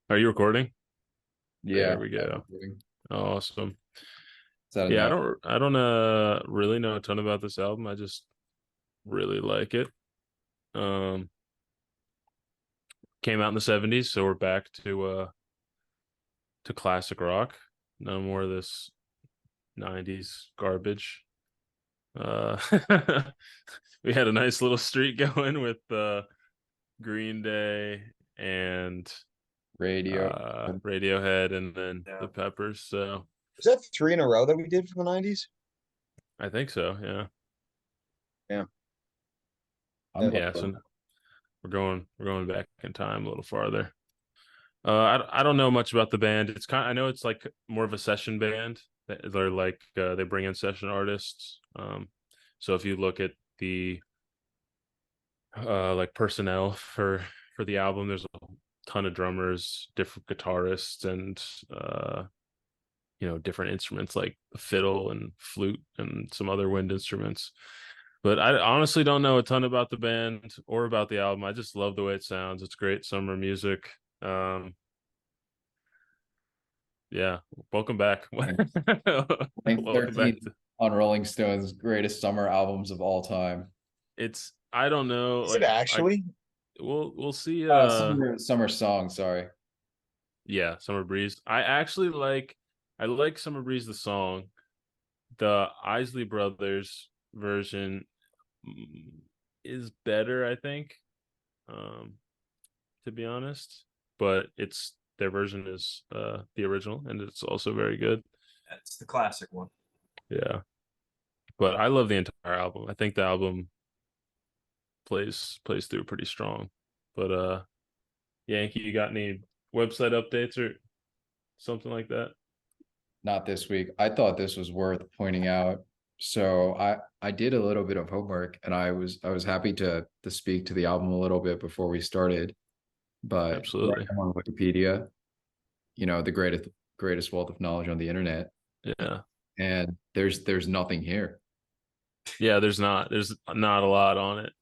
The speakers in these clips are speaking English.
Are you recording? Yeah, There we I'm go. recording. Awesome. Is that Yeah, I enough? don't really know a ton about this album. I just really like it. Um Came out in the 70s, so we're back to classic rock. No more of this 90s garbage. Uh we had a nice little streak going with Green Day and Radio. Radiohead and then the Yeah. Peppers. So Was that three in a row that we did from the 90s? I think so, yeah. Yeah. I'm That- up Yeah, for so we're going back in time a little farther. I don't know much about the band. I know it's like more of a session band. They're like they bring in session artists. So if you look at the like personnel for the album, there's a ton of drummers, different guitarists, and different instruments like fiddle and flute and some other wind instruments. But I honestly don't know a ton about the band or about the album. I just love the way it sounds. It's great summer music. Yeah, welcome back. it. Ranked Welcome back 13th to on Rolling Stone's greatest summer albums of all time. it's I don't know, Is it like I actually? we'll see Summer song, sorry. yeah, Summer Breeze. I like Summer Breeze the song. The Isley Brothers version mm, is better, I think. Um to be honest, but it's their version is the original and it's also very good. That's the classic one. Yeah. But I love the entire album. I think the album plays through pretty strong. But Yankee, you got any website updates or something like that? Not this week. I thought this was worth pointing out. So I did a little bit of homework and I was happy to speak to the album a little bit before we started. But here Absolutely. I am on Wikipedia, the greatest wealth of knowledge on the internet, Yeah. and there's nothing here. Yeah, there's not a lot on it.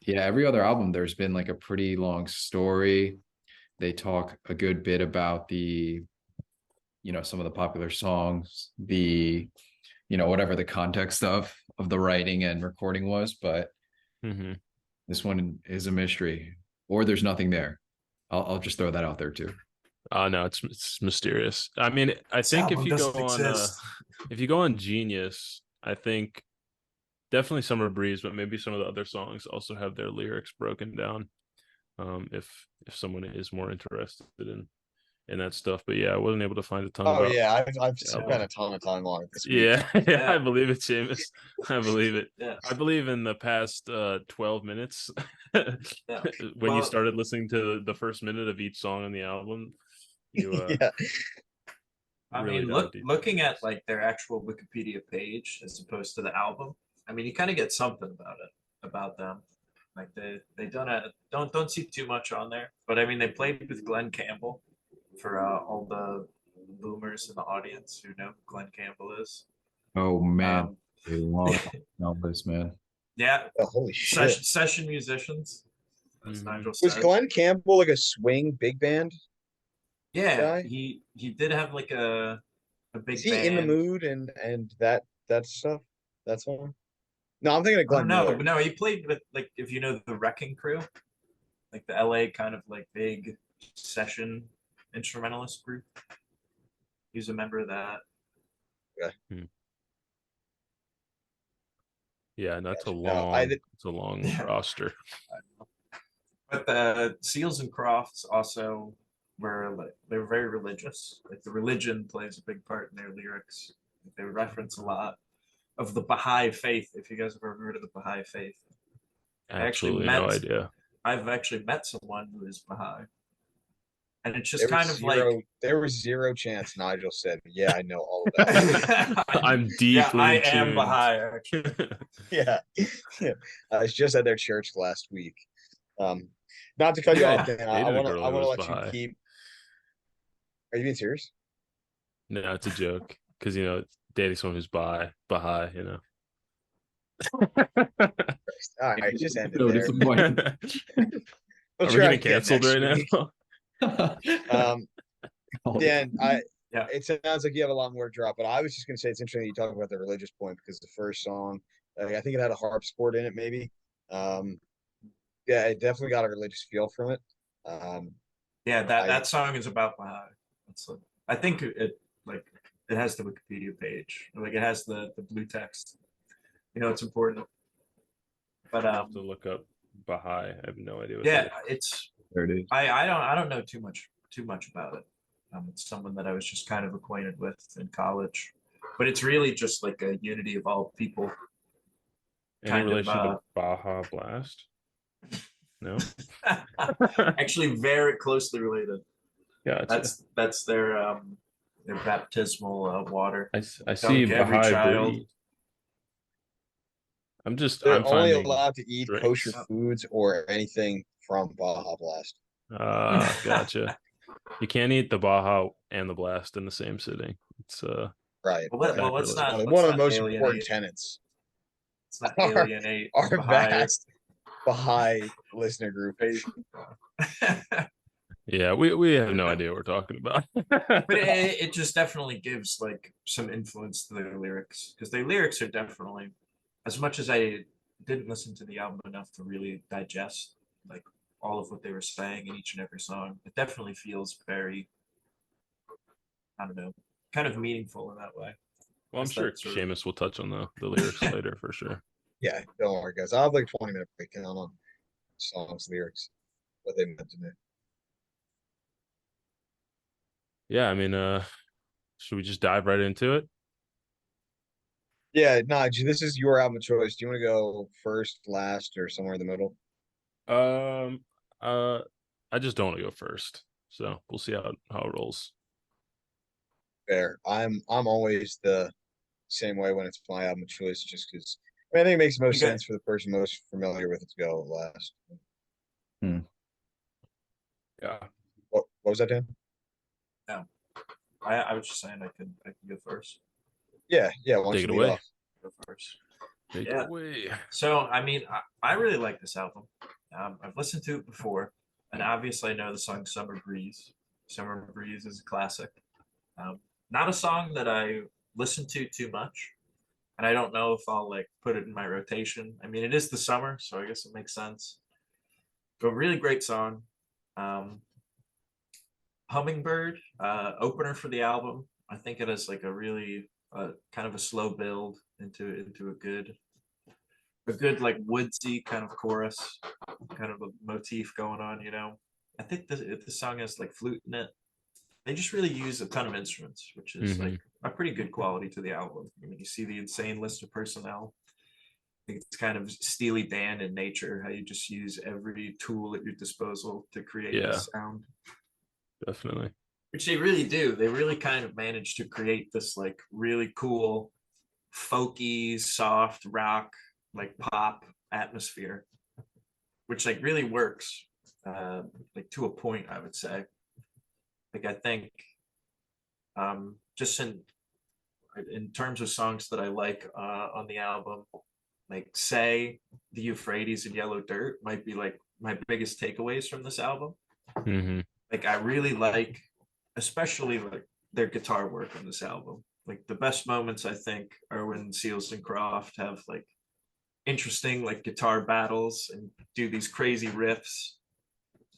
Yeah, every other album there's been like a pretty long story. They talk a good bit about some of the popular songs, whatever the context of the writing and recording was, but Hmm. this one is a mystery, or there's nothing there. I'll just throw that out there too. No, it's mysterious. I mean, I This think album doesn't exist. if you go on Genius, I think definitely Summer Breeze, but maybe some of the other songs also have their lyrics broken down. If someone is more interested in that stuff. But yeah, I wasn't able to find a ton Oh about yeah, I've the spent album. a ton of time on it this week. Yeah, yeah, I Yeah. believe it, Seamus. I believe it. Yeah. I believe in the past 12 minutes Yeah. when you Well, started listening to the first minute of each song on the album, you yeah. I really mean, dive deep into looking at this. like their actual Wikipedia page as opposed to the album, I mean, you kind of get something about it, about them. Like they don't see too much on there, but I mean, they played with Glenn Campbell for all the boomers in the audience who know who Glenn Campbell is. Oh man, Um, a long list, man. yeah, Oh, holy shit. session musicians, as Mhm. Nigel Was said. Glenn Campbell like a swing big band Yeah, guy? he did have like a Is big he in the band. mood and that stuff? That song? No, I'm thinking of Oh Glenn no, Miller. but no, he played with like if you know the Wrecking Crew, like the LA kind of like big session instrumentalist group. He was a member of that. Okay, Hmm. Yeah, and that's a gotcha. No, I long did. it's a long Yeah. roster. But the Seals and Crofts also were like they were very religious. Like the religion plays a big part in their lyrics. They reference a lot of the Baha'i faith. If you guys have ever heard of the Baha'i faith, I actually Absolutely no met idea. I've actually met someone who is Baha'i, and it's just There was kind of like, zero. There was zero chance Nigel said, "Yeah, I know all of that stuff." I'm yeah, I deeply am tuned. Baha'i actually. Yeah, yeah. I was just at their church last week. Um, Not to cut you off, I Dan. I dated a want to. girl I who want to was let you Baha'i. keep. Are you being serious? No, it's a joke because dating someone who's Baha'i. All right, just end it So there. disappointed. We'll Are we try getting again canceled next right week. now? Um, Dan, Yeah. it sounds like you have a lot more to drop, but I was just gonna say it's interesting that you talk about the religious point because the first song, I think it had a harpsichord in it, maybe. Um, yeah, it definitely got a religious feel from it. Um, Yeah, that I that song is about Baha'i. It's like, I think like it has the Wikipedia page. Like it has the blue text. You know, it's important. But I have to look up Baha'i. I have no idea what that yeah, is. it's There it is. I don't know too much about it. It's someone that I was just kind of acquainted with in college, but it's really just like a unity of all people. Any Kind of relation to Baja Blast? No. actually very closely related. Gotcha. That's their baptismal water. I see Dunk every Baha'i child. breed. they're I'm only finding allowed to eat kosher drinks. foods or anything from Baja Blast. Gotcha. You can't eat the Baja and the Blast in the same sitting. It's Right, Well, right. well, It's sacrilege. one let's of the not most important alienate. tenets. Let's not Our alienate our Baha'i. vast Baha'i listener group. Yeah, we have no idea what we're talking about. But it just definitely gives like some influence to their lyrics because their lyrics are definitely, as much as I didn't listen to the album enough to really digest like all of what they were saying in each and every song, it definitely feels very, I don't know, kind of meaningful in that way. Well, I'm It's sure that sort of Seamus will touch on the lyrics later for sure. Yeah, don't worry, guys. I'll have like 20-minute breakdown on songs, lyrics, what they meant to me. Yeah, I mean, should we just dive right into it? Yeah, Nige, this is your album of choice. Do you want to go first, last, or somewhere in the middle? Um, uh, I just don't want to go first, so we'll see how it rolls. Fair. I'm always the same way when it's my album of choice, just because I think it makes the you most got. sense for the person most familiar with it to go last. Hmm. Yeah, What was that, Dan? No, I was just saying I could go first. Yeah. Why don't take you it lead away. off? Go first. Take it Yeah. away. So I mean, I really like this album. I've listened to it before, and obviously I know the song "Summer Breeze." "Summer Breeze" is a classic. Um, Not a song that I listen to too much, and I don't know if I'll like put it in my rotation. I mean, it is the summer, so I guess it makes sense. But really great song. Um, Hummingbird, opener for the album. I think it has like a really kind of a slow build into a good like woodsy kind of chorus, kind of a motif going on. I think the song has like flute in it. They just really use a ton of instruments, which is Hmm. like a pretty good quality to the album. I mean, you see the insane list of personnel. I think it's kind of Steely Dan in nature, how you just use every tool at your disposal to create Yeah, this sound, definitely. which they really do. They really kind of manage to create this like really cool, folky, soft rock, like pop atmosphere, which like really works, like to a point, I would say. Like I think, just in terms of songs that I like on the album, like say the Euphrates and Yellow Dirt might be like my biggest takeaways from this album. Hmm. Like I really like, especially like their guitar work on this album. Like the best moments I think are when Seals and Croft have like interesting like guitar battles and do these crazy riffs,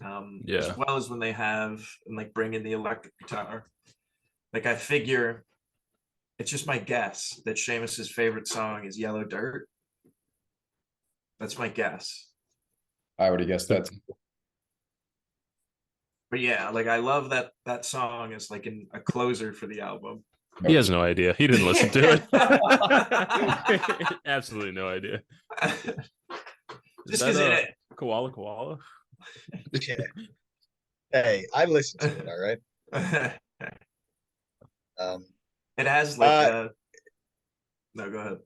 as Yeah, well as when they have and like bring in the electric guitar. Like I figure it's just my guess that Seamus's favorite song is Yellow Dirt. That's my guess. I already guessed that. But yeah, like I love that song as like a closer for the album. he has no idea. He didn't listen to it. Absolutely no idea. Is Just that because a it koala koala? Yeah. Hey, I listened to it. All right. Um. it has like Uh. a no, go ahead.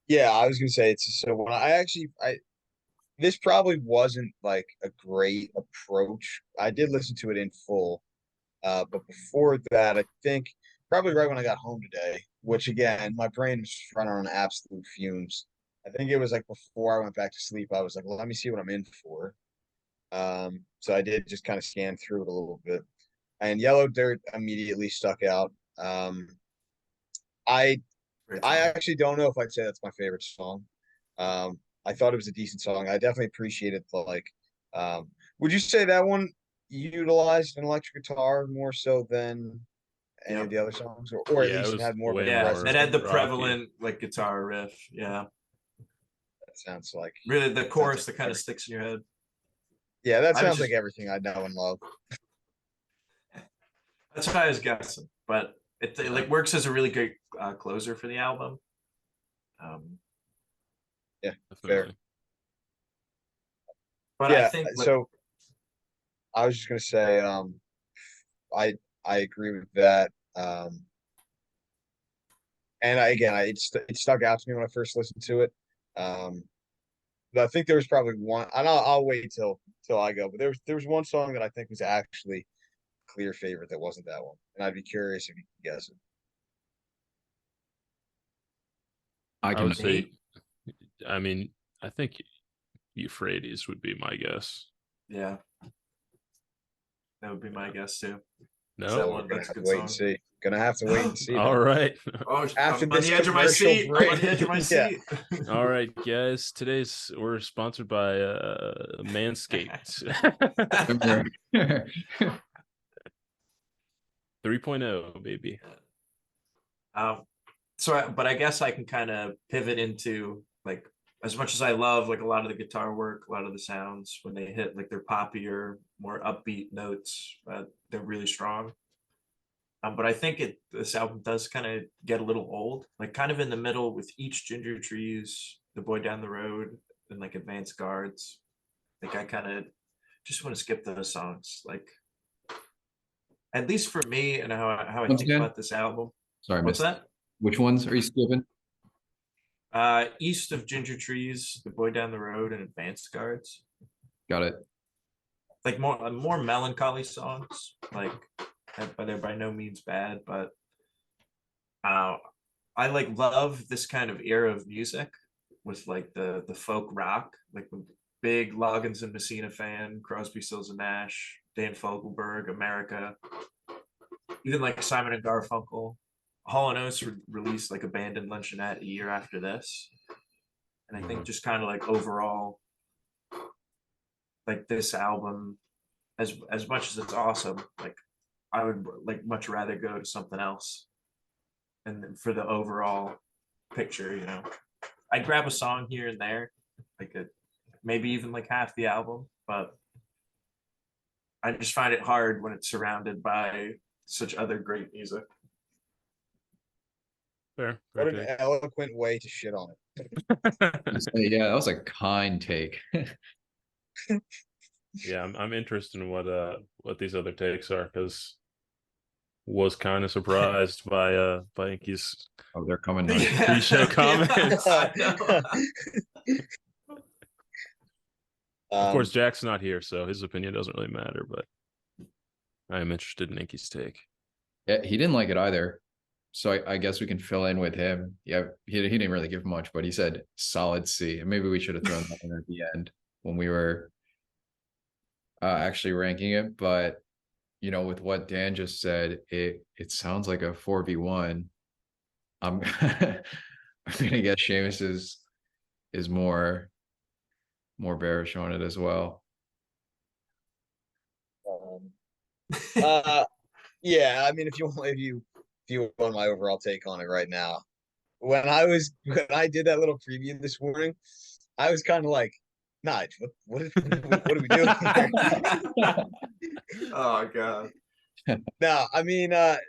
Yeah, I was gonna say it's so when I this probably wasn't like a great approach. I did listen to it in full. But before that, I think probably right when I got home today, which again, my brain was just running on absolute fumes. I think it was like before I went back to sleep. I was like, well, let me see what I'm in for. So I did just kind of scan through it a little bit, and Yellow Dirt immediately stuck out. I Great I song. actually don't know if I'd say that's my favorite song. I thought it was a decent song. I definitely appreciated the would you say that one utilized an electric guitar more so than any of Yep. the other songs, or at Yeah, it least it was had more of way a Yeah, presence it more had than the rocky. prevalent like guitar riff. Yeah, that sounds like. really the Sounds chorus like that kind of every, sticks in your head. yeah, that I was sounds like just everything I know and love. that's what I was guessing, but it like works as a really great closer for the album. Um, Yeah, fair. Definitely. but I Yeah, think like so I was just gonna say, I I agree with that. And it stuck out to me when I first listened to it. Um, but I think there was probably one, and I'll wait till I go. But there was one song that I think was actually a clear favorite that wasn't that one, and I'd be curious if you can guess it. I I can. would say, me, I mean, I think Euphrates would be my guess. yeah, that would be my guess too. Is No? that So we're one? gonna That's a have to good wait and song. see. Gonna have to wait and see All then. right. Oh, After I'm on this the edge of my commercial seat. I'm on break, the edge of my yeah. seat. All right, guys. We're sponsored by Manscaped Remember. 3.0, baby. Um, but I guess I can kind of pivot into like as much as I love like a lot of the guitar work, a lot of the sounds when they hit like their poppier, more upbeat notes, they're really strong. But I think this album does kind of get a little old, like kind of in the middle with each Ginger Trees, The Boy Down the Road, and like Advanced Guards. Like I kind of just want to skip those songs, like at least for me and how I Once think again, about this album. sorry, I What's missed. that? Which ones are you skipping? East of Ginger Trees, The Boy Down the Road, and Advanced Guards. Got it. Like more melancholy songs. Like they're by no means bad, but uh, I like love this kind of era of music with like the folk rock, like the big Loggins and Messina fan, Crosby, Stills and Nash, Dan Fogelberg, America, even like Simon and Garfunkel. Hall and Oates released like Abandoned Luncheonette a year after this, and I think just kind of like overall, like this album, as much as it's awesome, like I would like much rather go to something else, and for the overall picture, I'd grab a song here and there, like maybe even like half the album, but I just find it hard when it's surrounded by such other great music. Fair What an take. eloquent way to shit on it. Yeah, that was a kind take. Yeah, I'm interested in what these other takes are because was kind of surprised by Inky's Oh, they're coming now. pre-show comments. I know. Of course, Um, Jack's not here, so his opinion doesn't really matter. But I am interested in Inky's take. Yeah, he didn't like it either. So I guess we can fill in with him. Yeah, he didn't really give much, but he said solid C. And maybe we should have thrown that in at the end when we were actually ranking it. But with what Dan just said, it sounds like a 4v1. I'm I'm gonna guess Seamus is more bearish on it as well. um, uh, yeah, I mean, if you want my overall take on it right now, when I did that little preview this morning, I was kind of like, Nige, what are we doing here? Oh god. No, I mean, to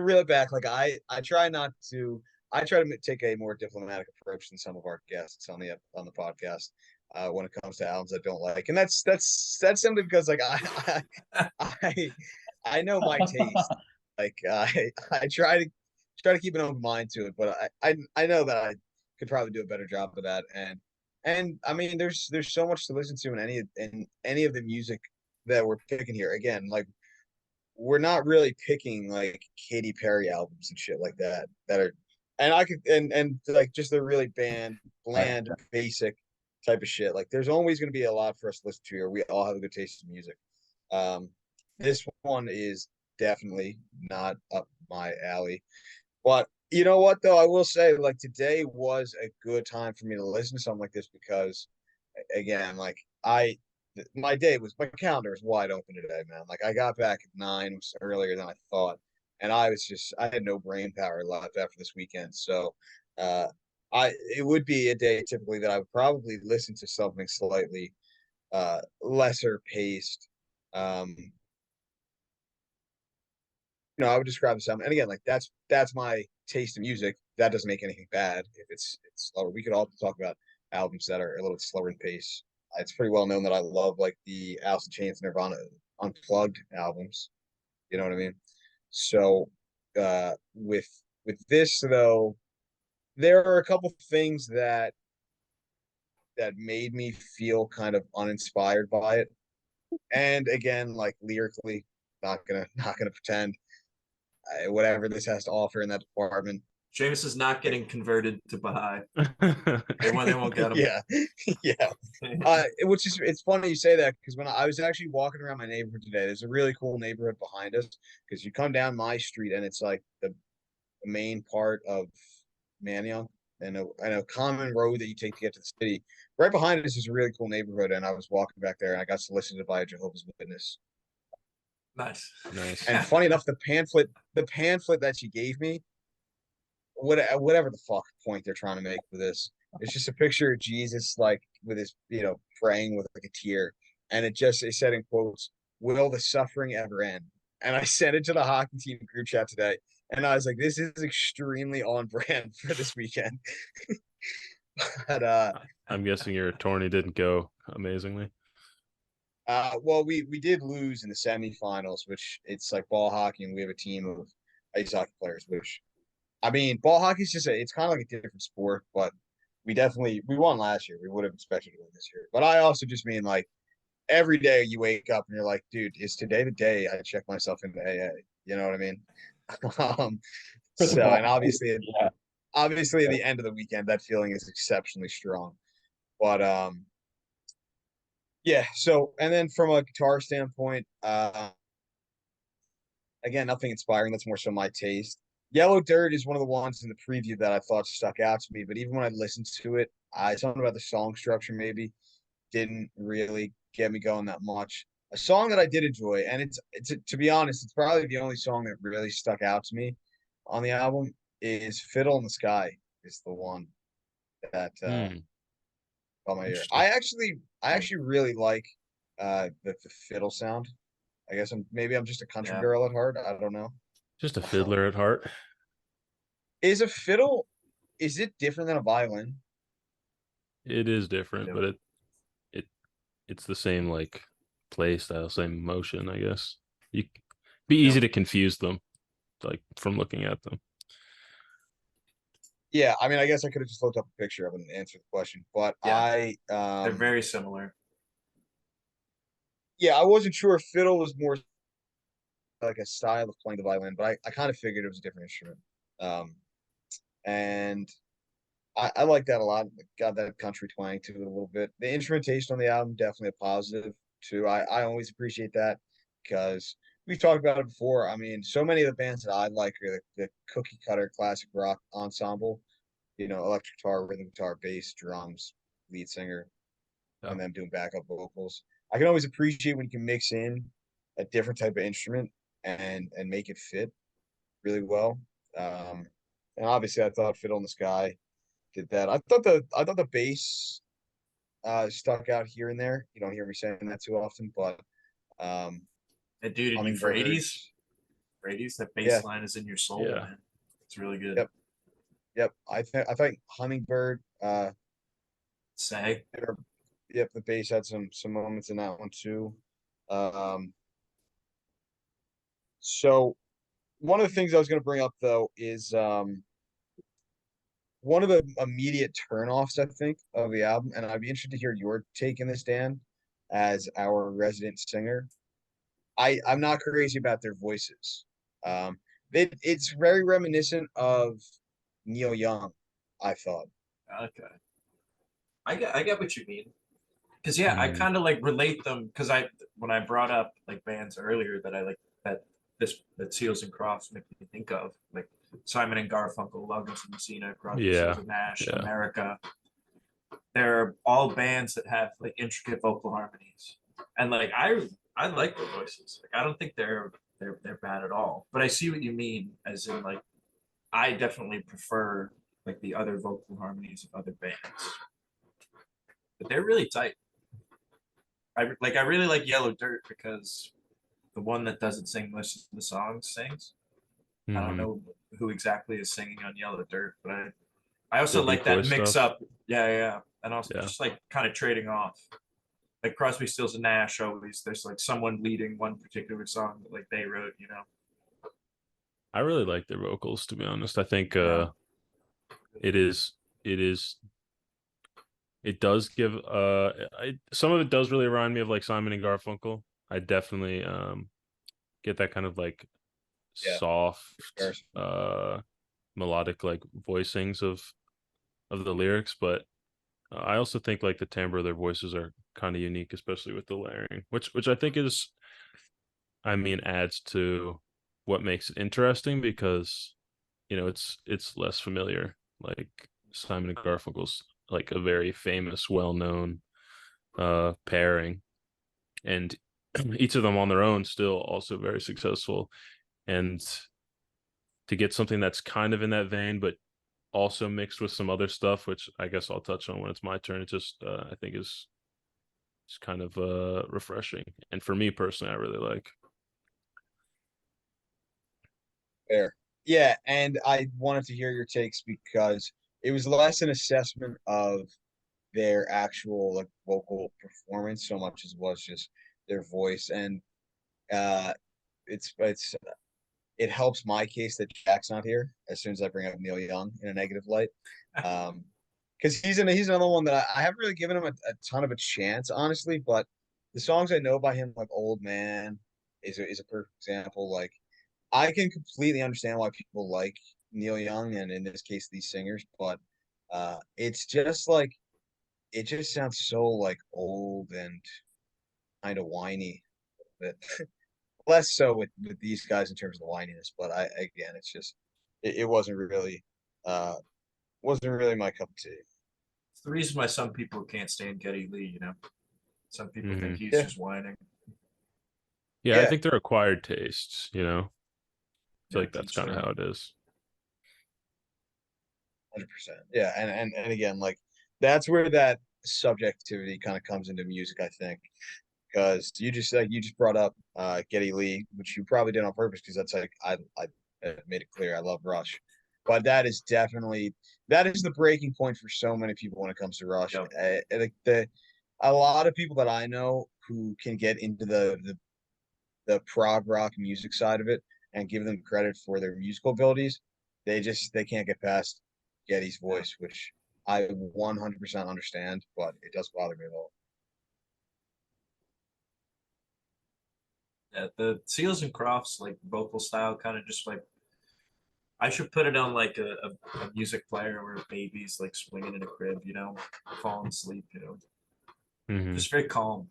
reel it back, like I try not to. I try to take a more diplomatic approach than some of our guests on the podcast when it comes to albums I don't like, and that's simply because like I I know my taste. Like I try to keep an open mind to it, but I know that I could probably do a better job of that. And I mean, there's so much to listen to in any of the music that we're picking here. Again, like we're not really picking like Katy Perry albums and shit like that are, and I could and like just the really Right. bland, basic. type of shit. Like there's always going to be a lot for us to listen to here. We all have a good taste in music. This one is definitely not up my alley. But you know what though? I will say like today was a good time for me to listen to something like this because again, like my day was my calendar was wide open today, man. Like I got back at 9, which was earlier than I thought, and I had no brain power left after this weekend. So uh it would be a day typically that I would probably listen to something slightly lesser paced. I would describe the sound. And again, like that's my taste in music. That doesn't make anything bad if it's slower. We could all talk about albums that are a little bit slower in pace. It's pretty well known that I love like the Alice in Chains, Nirvana unplugged albums. You know what I mean? So with this though, there are a couple things that made me feel kind of uninspired by it. And again, like lyrically, not gonna pretend whatever this has to offer in that department. James is not getting converted to Baha'i. They won't get him. Yeah, yeah. Which is it's funny you say that because when I was actually walking around my neighborhood today, there's a really cool neighborhood behind us because you come down my street and it's like the main part of Manayunk and a common road that you take to get to the city. Right behind us is a really cool neighborhood, and I was walking back there and I got solicited by a Jehovah's Witness. Nice. Nice. And funny enough, the pamphlet that she gave me, whatever the fuck point they're trying to make with this, it's just a picture of Jesus like with his, praying with like a tear, and it said in quotes, "Will the suffering ever end?" And I sent it to the hockey team group chat today, and I was like, "This is extremely on brand for this weekend." But I'm guessing your attorney didn't go amazingly. well, we did lose in the semifinals, which it's like ball hockey, and we have a team of ice hockey players. Which, I mean, ball hockey is it's kind of like a different sport, but we won last year. We would have expected to win this year. But I also just mean like every day you wake up and you're like, dude, is today the day I check myself into AA? You know what I mean? um, and Yeah. obviously at the end of the weekend, that feeling is exceptionally strong. But yeah. So, and then from a guitar standpoint, again, nothing inspiring. That's more so my taste. Yellow Dirt is one of the ones in the preview that I thought stuck out to me. But even when I listened to it, something about the song structure maybe didn't really get me going that much. A song that I did enjoy, and it's to be honest, it's probably the only song that really stuck out to me on the album is "Fiddle in the Sky." Is the one that caught my ear. Interesting. I actually really like the fiddle sound. I guess I'm just a country Yeah. girl at heart. I don't know. Just a fiddler at heart. Is a fiddle is it different than a violin? It is different, Yeah. but it it's the same like play style, same motion, I guess. You be easy Yep. to confuse them, like from looking at them. Yeah, I mean, I guess I could have just looked up a picture of it and answered the question, but Yeah. They're very similar. yeah, I wasn't sure if fiddle was more like a style of playing the violin, but I kind of figured it was a different instrument. Um, and I like that a lot. Got that country twang to it a little bit. The instrumentation on the album definitely a positive too. I always appreciate that because we've talked about it before. I mean, so many of the bands that I like are the cookie cutter classic rock ensemble. Electric guitar, rhythm guitar, bass, drums, lead singer, Yeah. and then doing backup vocals. I can always appreciate when you can mix in a different type of instrument and make it fit really well. Um, and obviously, I thought "Fiddle in the Sky" did that. I thought the bass stuck out here and there. You don't hear me saying that too often, but um, And dude, and you for Hummingbird. 80s, that bass Yeah, line is in your soul, Yeah. man. It's really good. yep, yep. I think Hummingbird. Say. Yep, the bass had some moments in that one too. Um, so one of the things I was going to bring up though is one of the immediate turnoffs I think of the album, and I'd be interested to hear your take in this, Dan, as our resident singer. I'm not crazy about their voices. Um, it's very reminiscent of Neil Young, I thought. Okay. I get what you mean. Because yeah, I kind of like relate them because when I brought up like bands earlier that I like that Seals and Crofts make me think of, like Simon and Garfunkel, Loggins and Messina, Crosby, Stills Yeah, and Nash, yeah. America. They're all bands that have like intricate vocal harmonies, and like I like their voices. Like I don't think they're bad at all. But I see what you mean, as in like I definitely prefer like the other vocal harmonies of other bands, but they're really tight. I really like Yellow Dirt because the one that doesn't sing most of the songs sings. I don't Hmm. know who exactly is singing on Yellow Dirt, but I also The like deep that voice mix stuff. up. Yeah, yeah. And also Yeah, just like kind of trading off. Like Crosby, Stills and Nash always there's like someone leading one particular song that like they wrote, you know. I really like their vocals, to be honest. I think Yeah. it is it is it does give some of it does really remind me of like Simon and Garfunkel. I definitely get that kind of like Yeah. soft Comparison. melodic like voicings of the lyrics, but I also think like the timbre of their voices are kind of unique, especially with the layering, which I think is, I mean, adds to what makes it interesting because it's less familiar. Like Simon and Garfunkel's like a very famous, well-known pairing, and each of them on their own still also very successful. And to get something that's kind of in that vein, but also mixed with some other stuff, which I guess I'll touch on when it's my turn. It just I think is kind of refreshing, and for me personally, I really like. Fair. Yeah, and I wanted to hear your takes because it was less an assessment of their actual like vocal performance so much as it was just their voice. And uh it's it helps my case that Jack's not here as soon as I bring up Neil Young in a negative light. Because he's another one that I haven't really given him a ton of a chance, honestly, but the songs I know by him, like Old Man, is a perfect example. Like I can completely understand why people like Neil Young and in this case these singers, but it's just like it just sounds so like old and kind of whiny. That less so with these guys in terms of the whininess, but I again it's just it uh wasn't really my cup of tea. It's the reason why some people can't stand Geddy Lee, you know. Some people think Hmm. he's Yeah, just whining. Yeah, I yeah, think they're acquired tastes. I feel Yeah, like to that's each kind of their how own. it is. 100%. Yeah, and again, like that's where that subjectivity kind of comes into music, I think. Because you just brought up Geddy Lee, which you probably did on purpose because that's like I made it clear I love Rush, but that is the breaking point for so many people when it comes to Rush. Yep. Like the a lot of people that I know who can get into the prog rock music side of it and give them credit for their musical abilities, they can't get past Geddy's Yeah. voice, which I 100% understand, but it does bother me a little. Yeah, the Seals and Crofts like vocal style kind of just like I should put it on like a music player where a baby's like swinging in a crib, you know, falling asleep, you know, Hmm. just very calm.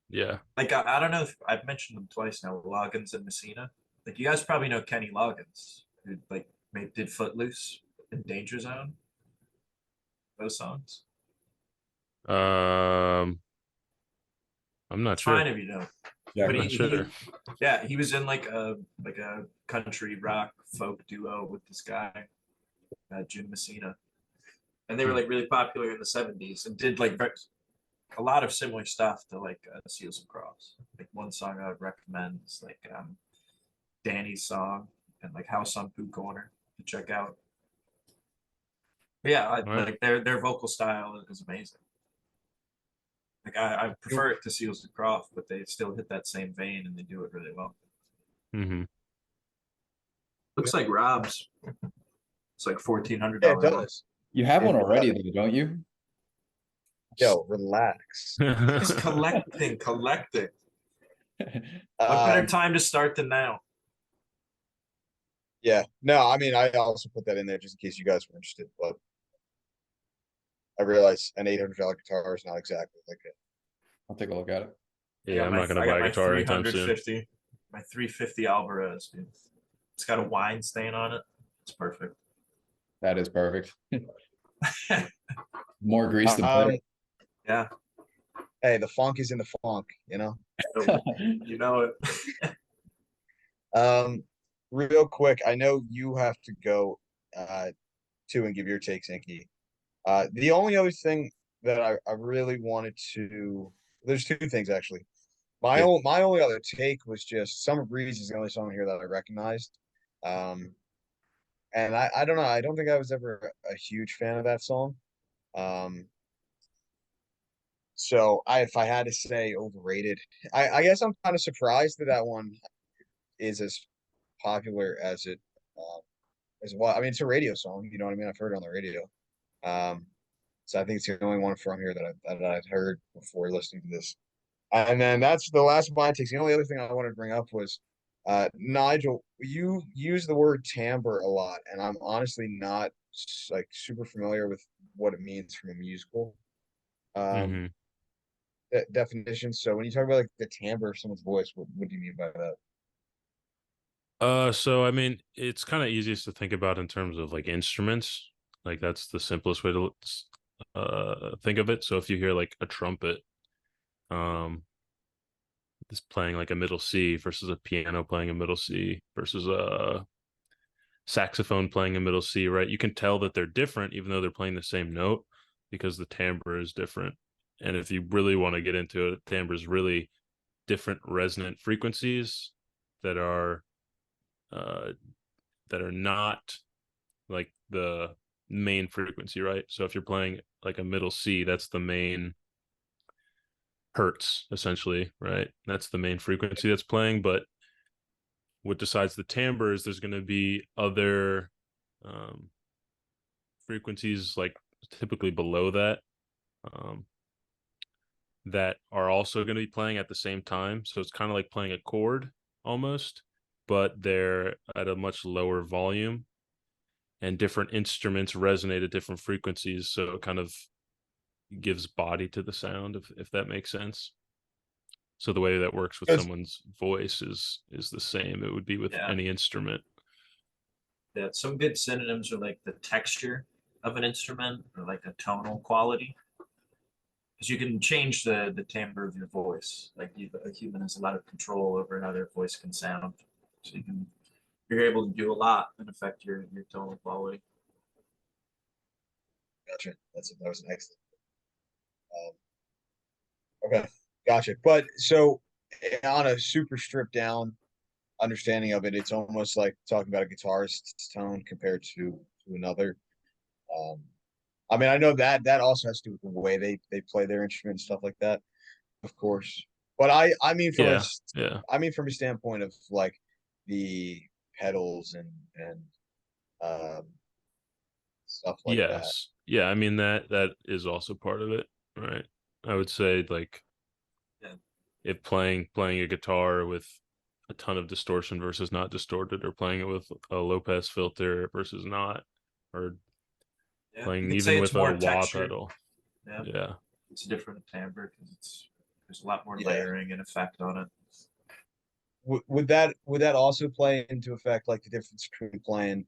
Yeah. Like I don't know if I've mentioned them twice now, Loggins and Messina. Like you guys probably know Kenny Loggins, who like did Footloose and Danger Zone, those songs. Um, I'm not It's fine sure. if you don't. Yeah, But I'm not sure. yeah, he was in like a country rock folk duo with this guy, Jim Messina, and they were Hmm. like really popular in the '70s and did like a lot of similar stuff to like Seals and Crofts. Like one song I would recommend is like Danny's song and like House on Pooh Corner to check out. But yeah, All right. like their vocal style is amazing. Like I prefer it to Seals and Croft, but they still hit that same vein and they do it really well. Hmm. Looks like Rob's. It's like fourteen hundred Yeah, it dollars more. does. you have one It already, does. though, don't you? Yo, relax. Just collecting. What better Um, time to start than now? yeah, no, I mean, I also put that in there just in case you guys were interested, but I realize an $800 guitar is not exactly like it. I'll take a look at it. Yeah, I'm not gonna buy a guitar anytime soon. 350, my 350 Alvarez, dude. It's got a wine stain on it. It's perfect. That is perfect. More grease than butter. Yeah, Hey, the funk is in the funk, you know? you know it. Real quick, I know you have to go too and give your take, Zinky. The only other thing that I really wanted to, there's two things actually. Yeah. My only other take was just Summer Breeze is the only song here that I recognized. And I don't know, I don't think I was ever a huge fan of that song. So if I had to say overrated, I guess I'm kind of surprised that that one is as popular as well. I mean, it's a radio song, you know what I mean? I've heard it on the radio. So I think it's the only one from here that I've heard before listening to this. And then that's the last of my takes. The only other thing I wanted to bring up was Nigel, you use the word timbre a lot, and I'm honestly not like super familiar with what it means from a musical Hmm. definition. So when you talk about like the timbre of someone's voice, what do you mean by that? So I mean, it's kind of easiest to think about in terms of like instruments. Like that's the simplest way to think of it. So if you hear like a trumpet, um, is playing like a middle C versus a piano playing a middle C versus a saxophone playing a middle C, right? You can tell that they're different even though they're playing the same note because the timbre is different. And if you really want to get into it, timbre is really different resonant frequencies that are uh, that are not like the main frequency, right? So if you're playing like a middle C, that's the main hertz essentially, right? That's the main frequency that's playing. But what decides the timbre is there's going to be other um, frequencies like typically below that um, that are also going to be playing at the same time. So it's kind of like playing a chord almost, but they're at a much lower volume and different instruments resonate at different frequencies. So it kind of gives body to the sound, if that makes sense. So the way that works with Because someone's voice is the same. It would be with Yeah. any instrument. Yeah, some good synonyms are like the texture of an instrument or like a tonal quality. Because you can change the timbre of your voice. Like a human has a lot of control over how their voice can sound. So you're able to do a lot and affect your tonal quality. gotcha. That was an excellent. Okay, gotcha. But so on a super stripped down understanding of it, it's almost like talking about a guitarist's tone compared to another. Um, I mean, I know that also has to do with the way they play their instrument and stuff like that, of course. But I mean Yeah, yeah, I mean from a standpoint of like the pedals and um, stuff like that. yes, yeah. I mean that is also part of it, right? I would say like Yeah. if playing a guitar with a ton of distortion versus not distorted, or playing it with a low pass filter versus not, or Yeah. You playing could say even it's with a more wah textured. pedal. Yeah. Yeah, It's a different timbre because there's a lot more Yeah. layering and effect on it. Would that also play into effect like the difference between playing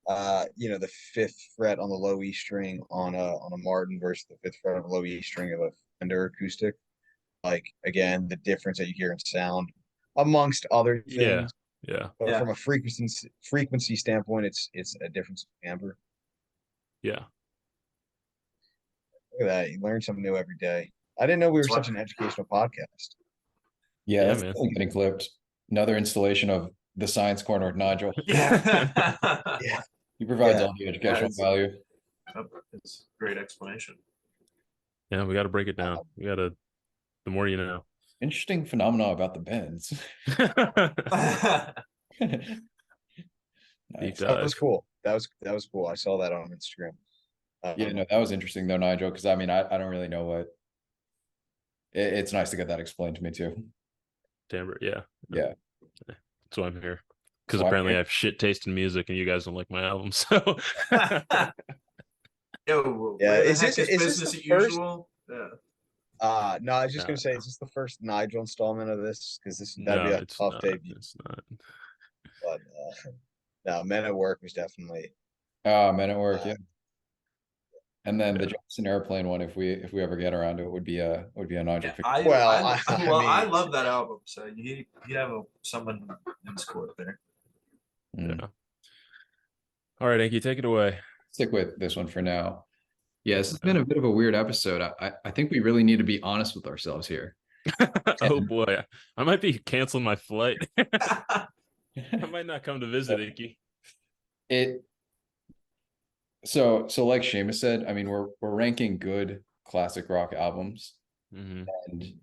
the fifth fret on the low E string on a Martin versus the fifth fret on the low E string of a Fender acoustic? Like again, the difference that you hear in sound, amongst other yeah, things. yeah, But Yeah. from a frequency standpoint, it's a difference in timbre. yeah. Look at that. You learn something new every day. I didn't know we were That's such why. an educational podcast. Yeah, Yeah, that's man. definitely getting clipped. Another installation of the Science Corner with Nigel. Yeah. Yeah. He provides Yeah. all the educational It's, value. it's a great explanation. Yeah, we got to break it down. Um, We got to. The more you know. Interesting phenomena about the bends. Deep Nice. that was dive. cool. That was cool. I saw that on Instagram. Yeah, no, that was interesting though, Nigel, because I mean, I don't really know what it's nice to get that explained to me too. Timbre. Yeah, Yeah. that's why I'm here. Because So I'm apparently I here. have shit taste in music, and you guys don't like my album. So Yo, Yeah, where the is heck this is is this business the as first? usual? Yeah. No, I was just No, gonna say, is this the first Nigel installment of this? Because that'd be no, a it's tough not. debut. It's not. But no, Men at Work was definitely. Men at Work, Uh, yeah. And then the Yeah. Johnson Airplane one, if we ever get around to it, would be a Nigel Yeah, pick. well, I well, I mean, love that album. So you have someone in his court there. Mm. Yeah. All right, Inky, take it away. Stick with this one for now. Yeah, this has Yeah. been a bit of a weird episode. I think we really need to be honest with ourselves here. Oh boy, I might be canceling my flight. I might not come to visit, Inky. It so like Seamus said, I mean we're ranking good classic rock albums, Mm-hmm. and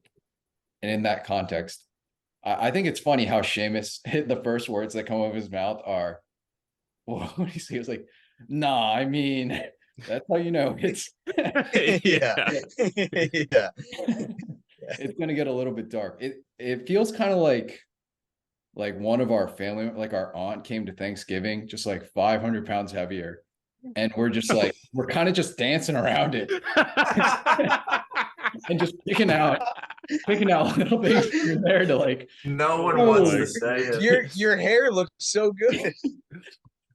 in that context, I think it's funny how Seamus hit the first words that come out of his mouth are, well, what do you say? It was like, nah, I mean, that's how you know it's yeah, Yeah. yeah. it's gonna get a little bit dark. It feels kind of like one of our family, like our aunt came to Thanksgiving, just like 500 pounds heavier. And we're just like, we're kind of just dancing around it and just picking out little things here and there to like, No one Oh wants my to say it. Your hair looks so good.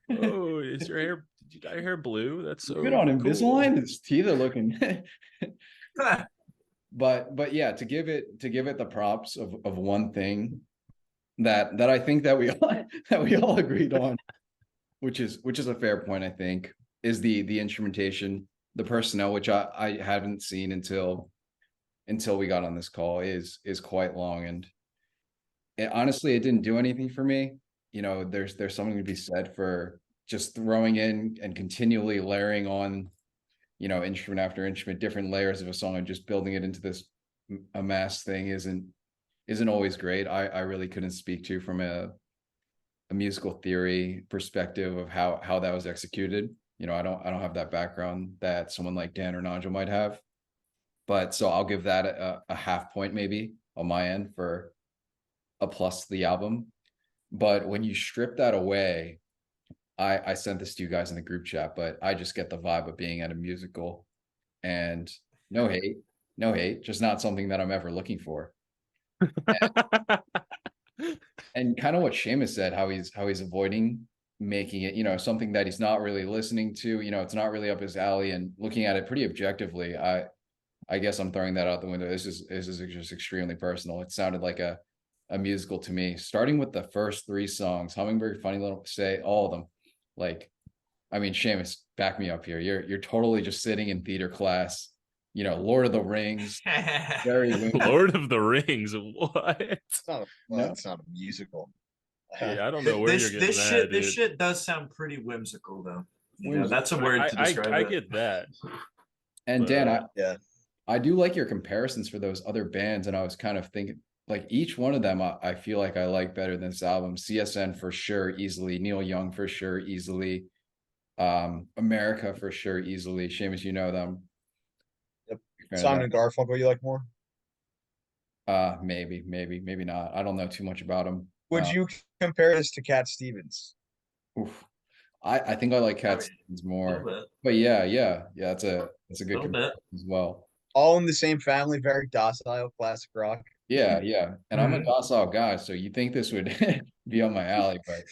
Oh, is your hair? Did you dye your hair blue? That's so good on cool. Invisalign. His teeth are looking. But yeah, to give it the props of one thing that I think that we all that we all agreed on, which is a fair point, I think, is the instrumentation, the personnel, which I haven't seen until we got on this call, is quite long. And honestly, it didn't do anything for me. You know, there's something to be said for just throwing in and continually layering on, you know, instrument after instrument, different layers of a song, and just building it into this amass thing isn't always great. I really couldn't speak to from a musical theory perspective of how that was executed. You know, I don't have that background that someone like Dan or Nigel might have. But so I'll give that a half point maybe on my end for a plus to the album. But when you strip that away, I sent this to you guys in the group chat, but I just get the vibe of being at a musical, and no hate, just not something that I'm ever looking for. And kind of what Seamus said, how he's avoiding making it, you know, something that he's not really listening to, you know, it's not really up his alley, and looking at it pretty objectively, I guess I'm throwing that out the window. This is just extremely personal. It sounded like a musical to me, starting with the first three songs, Hummingbird, Funny Little Say, all of them. Like, I mean, Seamus, back me up here. You're totally just sitting in theater class, you know, Lord of the Rings, very Lord of the Rings. What? It's not a musical. Yeah, I don't know where you're getting This that, shit dude. this shit does sound pretty whimsical though. You know, Whimsical. that's a word to describe I it. get that. And But, Dan, Yeah. I do like your comparisons for those other bands, and I was kind of thinking, like, each one of them I feel like I like better than this album. CSN for sure, easily. Neil Young for sure, easily. America for sure, easily. Seamus, you know them. Yep. Fan of Simon them. and Garfunkel, you like more? Maybe not. I don't know too much about them. Would you compare this to Cat Stevens? Oof. I think I like Cat I mean, Stevens a more, little bit. but yeah, that's a good Little comparison bit. as well. All in the same family, very docile, classic rock. Yeah, and I'm a Mhm. docile guy, so you think this would be up my alley, but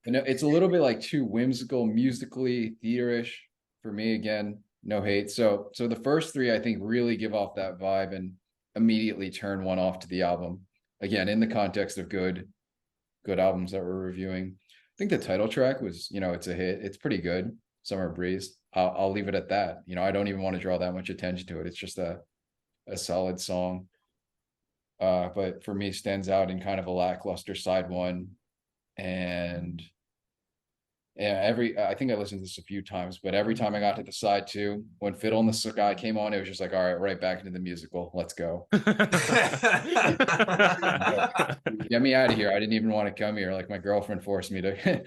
you know, it's a little bit like too whimsical, musically theaterish for me. Again, no hate. So the first three I think really give off that vibe and immediately turn one off to the album. Again, in the context of good albums that we're reviewing. I think the title track was, you know, it's a hit. It's pretty good. Summer Breeze. I'll leave it at that. You know, I don't even want to draw that much attention to it. It's just a solid song. But for me, stands out in kind of a lackluster side one. And yeah, I think I listened to this a few times, but every time I got to the side two, when Fiddle in the Sky came on, it was just like, all right, right back into the musical. Let's go. Get me out of here. I didn't even want to come here. Like, my girlfriend forced me to.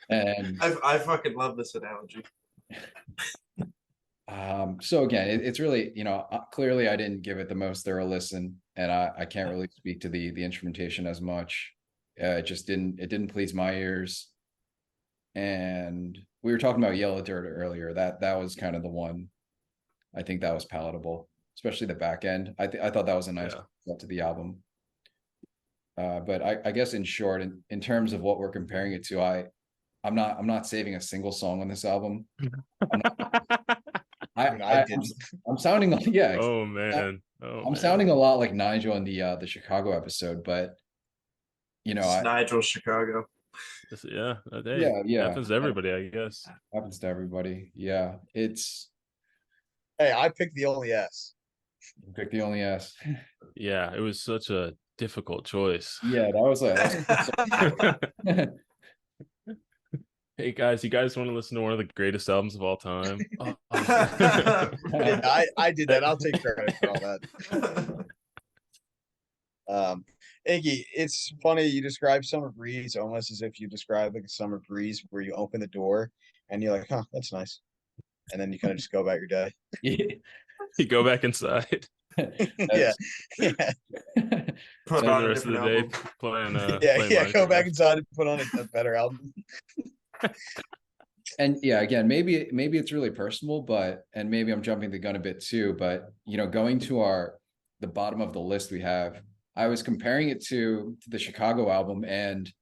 And I fucking love this analogy. so again, it's really, you know, clearly I didn't give it the most thorough listen, and I can't really speak to the instrumentation as much. It just didn't please my ears. and we were talking about Yellow Dirt earlier. That was kind of the one. I think that was palatable, especially the back end. I thought that was a nice start to the album. But I guess in short, in terms of what we're comparing it to, I'm not saving a single song on this album. I didn't. I'm sounding like, yeah. Oh man. I'm sounding a lot like Nigel in the Chicago episode, but you know, It's Nigel Chicago. Yeah, hey, yeah, happens to everybody, I guess. Happens to everybody. Yeah, it's Hey, I picked the only S. pick the only S. Yeah, it was such a difficult choice. Yeah, that was Hey guys, you guys want to listen to one of the greatest albums of all time? I did that. I'll take credit for all that. Iggy, it's funny you describe Summer Breeze almost as if you describe like a summer breeze where you open the door and you're like, huh, that's nice. And then you kind of just go about your day. You go back inside. Yeah. Put Spend on the a rest of the different day album. playing Yeah, go back Minecraft. inside and put on a better album. And yeah, again, maybe it's really personal, and maybe I'm jumping the gun a bit too, but going to the bottom of the list we have, I was comparing it to the Chicago album and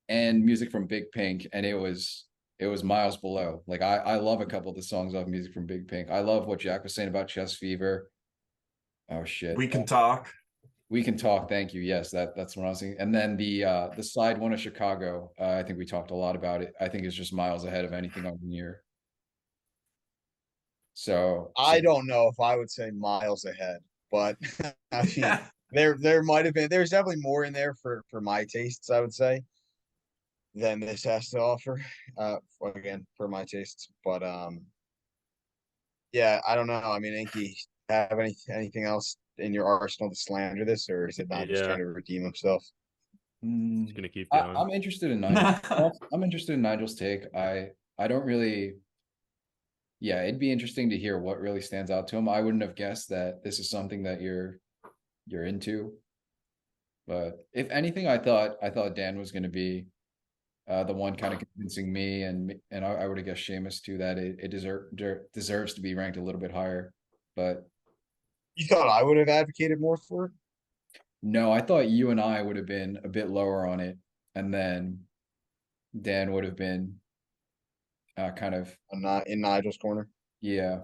music from Big Pink, and it was miles below. Like I love a couple of the songs off music from Big Pink. I love what Jack was saying about Chest Fever. Oh shit. We Can Talk. We Can Talk. Thank you. Yes, that's what I was thinking. And then the side one of Chicago. I think we talked a lot about it. I think it's just miles ahead of anything on the year. So I don't know if I would say miles ahead, but I mean, there might have been. There's definitely more in there for my tastes, I would say, than this has to offer. Again, for my tastes, but yeah, I don't know. I mean, Inky, have anything else in your arsenal to slander this, or is it not just trying to redeem himself? He's gonna keep going. I'm interested in Nigel. I'm interested in Nigel's take. I don't really. Yeah, it'd be interesting to hear what really stands out to him. I wouldn't have guessed that this is something that you're into. But if anything, I thought Dan was going to be the one kind of convincing me, and I would have guessed Seamus too, that it deserves to be ranked a little bit higher. But you thought I would have advocated more for it? No, I thought you and I would have been a bit lower on it, and then Dan would have been kind of not in Nigel's corner. Yeah.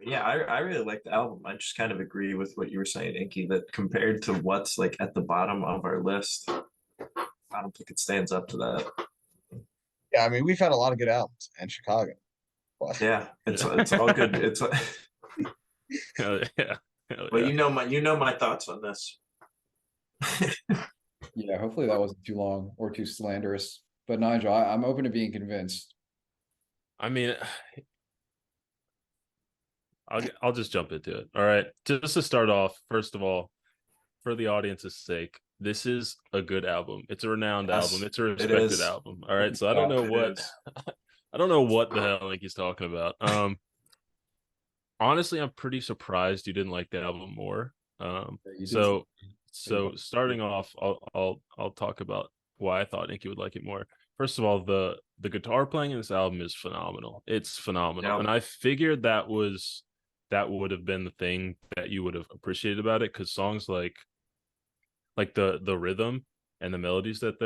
Yeah, I really like the album. I just kind of agree with what you were saying, Inky, that compared to what's like at the bottom of our list, I don't think it stands up to that. Yeah, I mean, we've had a lot of good albums and Chicago. But... Yeah, it's all good. It's Hell yeah. But you know my thoughts on this. Yeah, hopefully that wasn't too long or too slanderous. But Nigel, I'm open to being convinced. I mean, I'll just jump into it. All right. Just to start off, first of all, for the audience's sake, this is a good album. It's a renowned album. It's a respected album. All right. So I don't know what the hell like he's talking about. Honestly, I'm pretty surprised you didn't like the album more. So starting off, I'll talk about why I thought Nicky would like it more. First of all, the guitar playing in this album is phenomenal. It's phenomenal. Yeah. And I figured that would have been the thing that you would have appreciated about it, because songs like the rhythm and the melodies that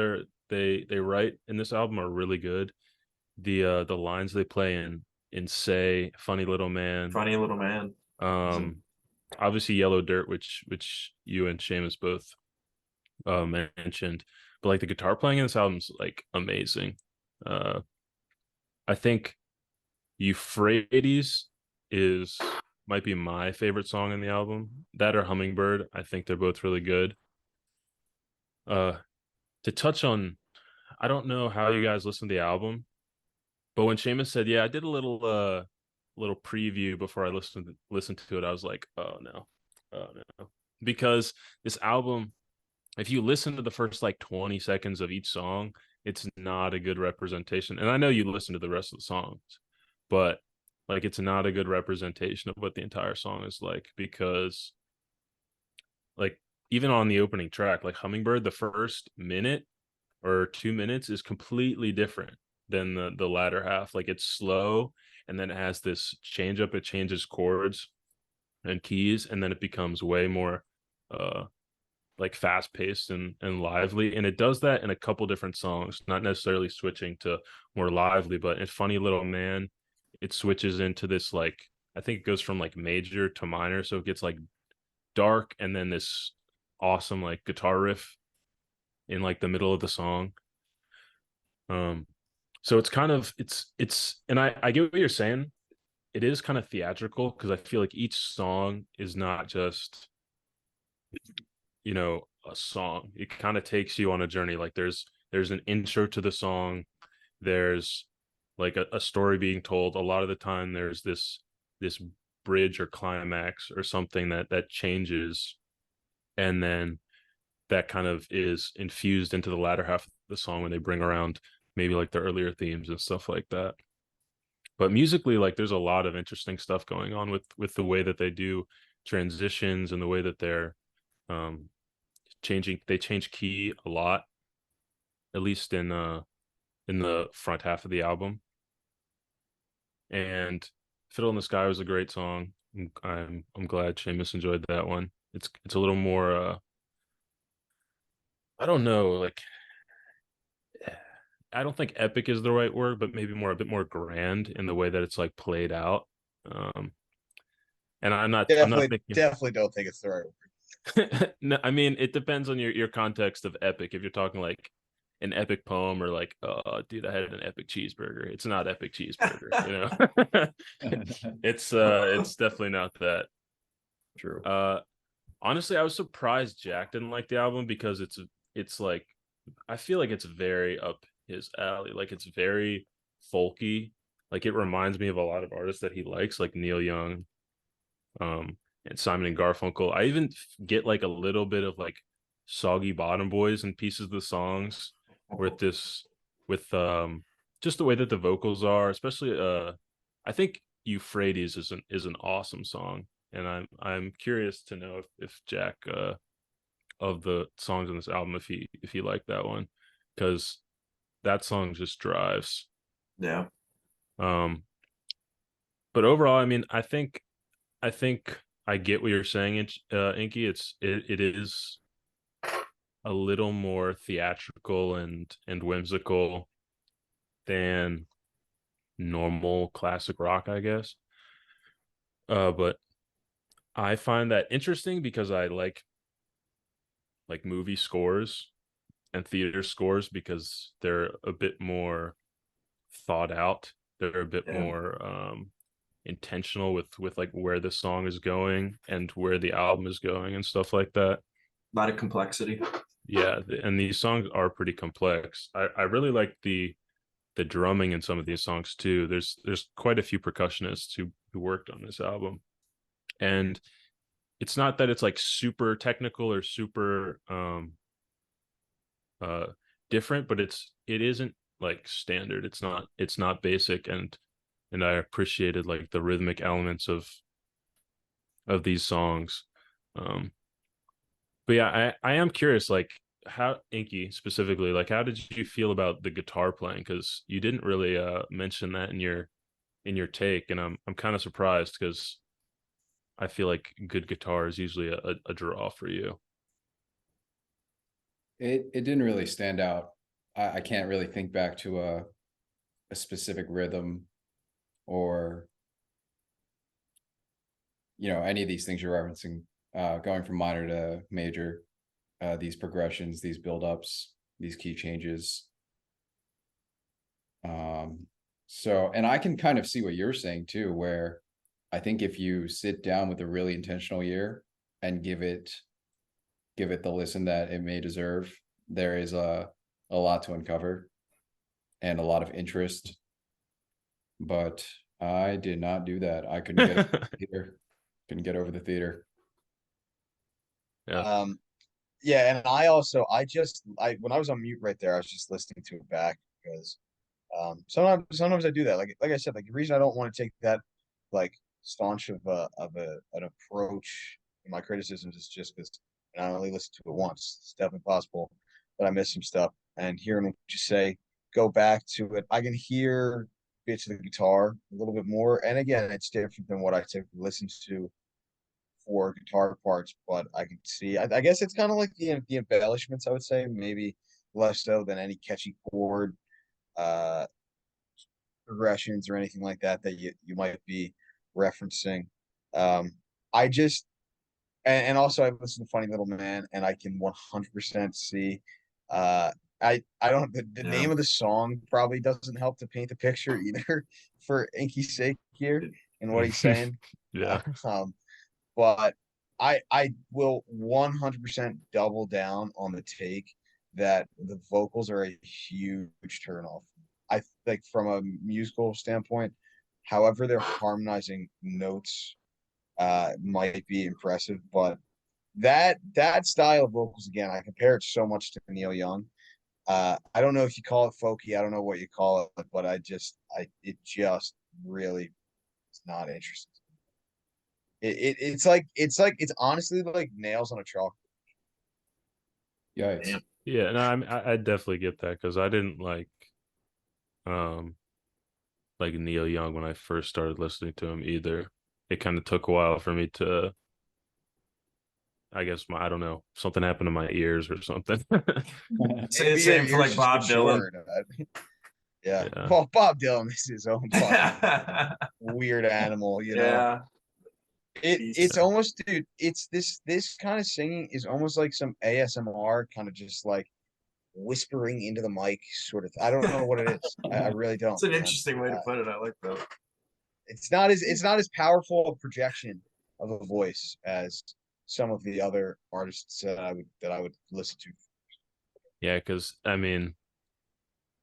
they write in this album are really good. The lines they play in Say, Funny Little Man. Obviously Yellow Dirt, which you and Seamus both mentioned. But like the guitar playing in this album's like amazing. I think Euphrates might be my favorite song in the album. That or Hummingbird. I think they're both really good. To touch on, I don't know how you guys listen to the album, but when Seamus said, yeah, I did a little preview before I listened to it, I was like, oh no. Because this album, if you listen to the first like 20 seconds of each song, it's not a good representation. And I know you listen to the rest of the songs, but like it's not a good representation of what the entire song is like, because like even on the opening track, like Hummingbird, the first minute or 2 minutes is completely different than the latter half. Like it's slow, and then it has this change up. It changes chords and keys, and then it becomes way more like fast paced and lively. And it does that in a couple different songs, not necessarily switching to more lively, but in Funny Little Man, it switches into this like, I think it goes from like major to minor. So it gets like dark, and then this awesome like guitar riff in like the middle of the song. So it's kind of it's and I get what you're saying. It is kind of theatrical because I feel like each song is not just, you know, a song. It kind of takes you on a journey. Like there's an intro to the song, there's like a story being told. A lot of the time there's this bridge or climax or something that changes, and then that kind of is infused into the latter half of the song when they bring around maybe like the earlier themes and stuff like that. But musically, like there's a lot of interesting stuff going on with the way that they do transitions and the way that they're um changing. They change key a lot, at least in the front half of the album. And Fiddle in the Sky was a great song. I'm glad Seamus enjoyed that one. It's a little more I don't know, like I don't think epic is the right word, but maybe more a bit more grand in the way that it's like played out. Um, and I'm not Definitely, thinking. definitely don't think it's the right No, I mean it depends on your context of epic. If you're talking like an epic poem or like, oh, dude, I had an epic cheeseburger. It's not epic cheeseburger, you know. It's definitely not that. True. Honestly, I was surprised Jack didn't like the album because it's like I feel like it's very up his alley. Like it's very folky. Like it reminds me of a lot of artists that he likes, like Neil Young, and Simon and Garfunkel. I even get like a little bit of like Soggy Bottom Boys in pieces of the songs with this with just the way that the vocals are, especially I think Euphrates is an awesome song. And I'm curious to know if Jack of the songs on this album if he liked that one, because that song just drives. Yeah. Um, but overall, I mean, I think I get what you're saying, Inky. It is a little more theatrical and whimsical than normal classic rock, I guess. But I find that interesting because I like movie scores and theater scores because they're a bit more thought out. They're a bit Yeah. more intentional with like where the song is going and where the album is going and stuff like that. A lot of complexity. Yeah, and these songs are pretty complex. I really like the drumming in some of these songs too. There's quite a few percussionists who worked on this album. And it's not that it's like super technical or super uh different, but it isn't like standard. It's not basic, and I appreciated like the rhythmic elements of these songs. Um but yeah, I am curious, like how Inky specifically, like how did you feel about the guitar playing? Because you didn't really mention that in your take, and I'm kind of surprised because I feel like good guitar is usually a draw for you. It didn't really stand out. I can't really think back to a specific rhythm or any of these things you're referencing, going from minor to major, these progressions, these build-ups, these key changes. So, and I can kind of see what you're saying too, where I think if you sit down with a really intentional ear and give it the listen that it may deserve, there is a lot to uncover and a lot of interest. But I did not do that. I couldn't get theater, couldn't get over the theater. Yeah. Yeah, and I when I was on mute right there, I was just listening to it back because sometimes I do that. Like I said, like the reason I don't want to take that like staunch of an approach in my criticisms is just because I only listened to it once. It's definitely possible that I missed some stuff. and hearing what you say, go back to it. I can hear bits of the guitar a little bit more. And again, it's different than what I typically listen to for guitar parts, but I can see. I guess it's kind of like the embellishments. I would say maybe less so than any catchy chord uh, progressions or anything like that that you might be referencing. I just and also I listen to Funny Little Man, and I can 100% see. Uh, I don't the Yeah. name of the song probably doesn't help to paint the picture either for Inky's sake here and what he's saying. Yeah. Um, but I will 100% double down on the take that the vocals are a huge turnoff. I think from a musical standpoint, however they're harmonizing notes might be impressive, but that style of vocals again, I compare it so much to Neil Young. I don't know if you call it folky, I don't know what you call it, but it just really is not interesting. It's honestly like nails on a chalk. Yikes. Damn. Yeah, no, I definitely get that because I didn't like Neil Young when I first started listening to him either. It kind of took a while for me to, I guess I don't know, something happened to my ears or something. Maybe Same for yours like just Bob Dylan. matured. Yeah. Yeah. Well, Bob Dylan is his own fucking weird animal, you know. Yeah. It's almost, dude, it's this kind of singing is almost like some ASMR kind of just like whispering into the mic sort of. I don't know what it is. I really don't. It's an Man. interesting way to put it. I like that. It's not as powerful a projection of a voice as some of the other artists that I would listen to. Yeah, because I mean,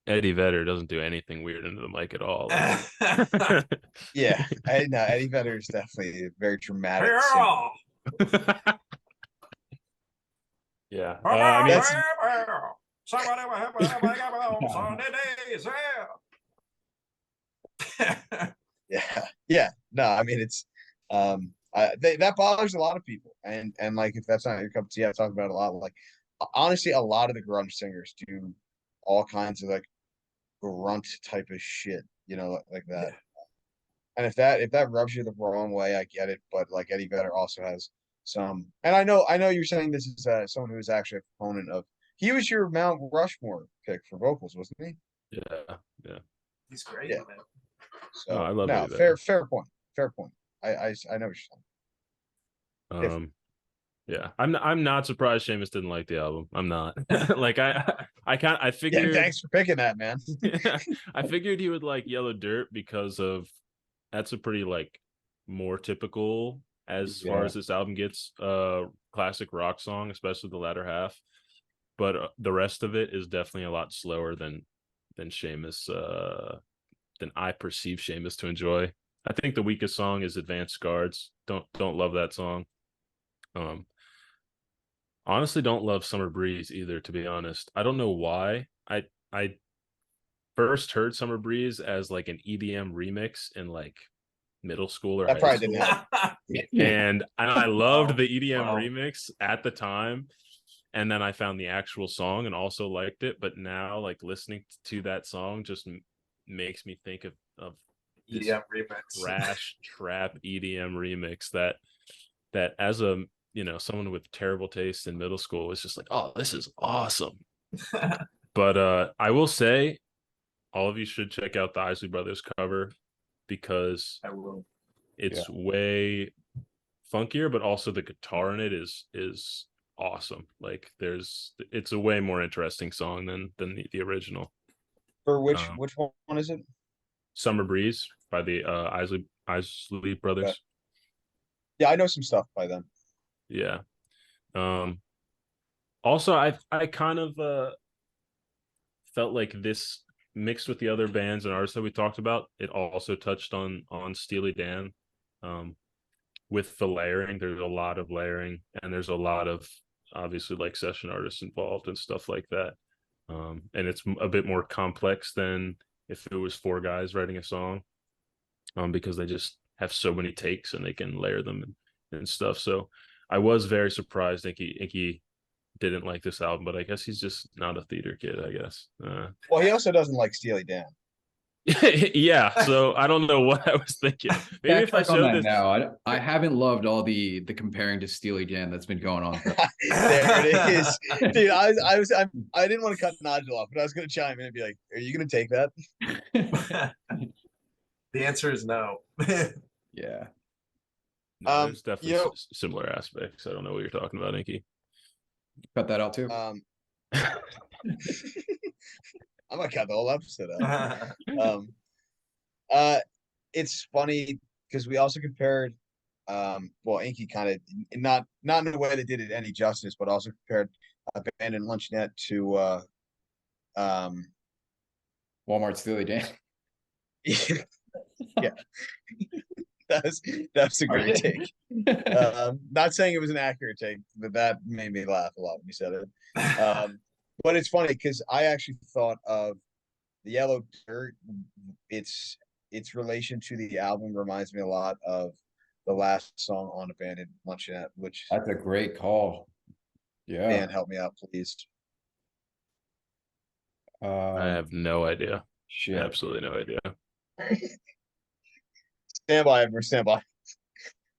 Eddie Vedder doesn't do anything weird into the mic at all. Like. Yeah, Eddie Vedder is definitely a very dramatic singer. Yeah. I mean, That's Somebody Sunday days. yeah. No, I mean it's that bothers a lot of people, and like if that's not your cup of tea, I talk about it a lot. Like honestly, a lot of the grunge singers do all kinds of like grunt type of shit, you know, like that. And if that rubs you the wrong way, I get it. But like Eddie Vedder also has some, and I know you're saying this is someone who is actually a proponent of. He was your Mount Rushmore pick for vocals, wasn't he? yeah, yeah. He's great, Yeah. man. No, So I love no, Eddie Vedder. fair point, fair point. I know what you're saying. Yeah, I'm not surprised Seamus didn't like the album. I'm not. Like I figured. Yeah, thanks for picking that, man. I figured he would like Yellow Dirt because of that's a pretty like more typical as far as this album gets classic rock song, especially the latter half. But the rest of it is definitely a lot slower than Seamus than I perceive Seamus to enjoy. I think the weakest song is Advanced Guards. Don't love that song. Honestly don't love Summer Breeze either, to be honest. I don't know why. I first heard Summer Breeze as like an EDM remix in like middle school or That high probably school. didn't help. And I loved Wow. the EDM Wow. remix at the time. And then I found the actual song and also liked it. But now like listening to that song just makes me think of this EDM remix. trash trap EDM remix that as a someone with terrible taste in middle school was just like, oh, this is awesome. But I will say all of you should check out the Isley Brothers cover because I will. it's way funkier, but also the guitar in it is awesome. Like it's a way more interesting song than the original. For which one is it? Summer Breeze by the Isley Brothers. Okay. Yeah, I know some stuff by them. Yeah. Also I kind of felt like this mixed with the other bands and artists that we talked about, it also touched on Steely Dan. With the layering, there's a lot of layering and there's a lot of obviously like session artists involved and stuff like that. And it's a bit more complex than if it was four guys writing a song, because they just have so many takes and they can layer them and stuff. So I was very surprised Inky didn't like this album, but I guess he's just not a theater kid, I guess. Well, he also doesn't like Steely Dan. Yeah, so I don't know what I was thinking. Maybe if I Backtrack on showed that this, now. I haven't loved all the comparing to Steely Dan that's been going on. There it is, dude. I didn't want to cut Nigel off, but I was gonna chime in and be like, "Are you gonna take that?" The answer is no. Yeah. no, there's You definitely know, similar aspects. I don't know what you're talking about, Inky. Cut that out too. I might cut the whole episode out. Um, uh, it's funny because we also compared, well, Inky kind of not in a way that did it any justice, but also compared Abandoned Luncheonette to um, Walmart Steely Dan. yeah, that's a great take. Not saying it was an accurate take, but that made me laugh a lot when you said it. But it's funny because I actually thought of the Yellow Dirt. Its relation to the album reminds me a lot of the last song on Abandoned Luncheonette, which That's a great call. Yeah. Dan, help me out, please. I have no idea. Shit. Absolutely no idea. Stand by, Edward, stand by.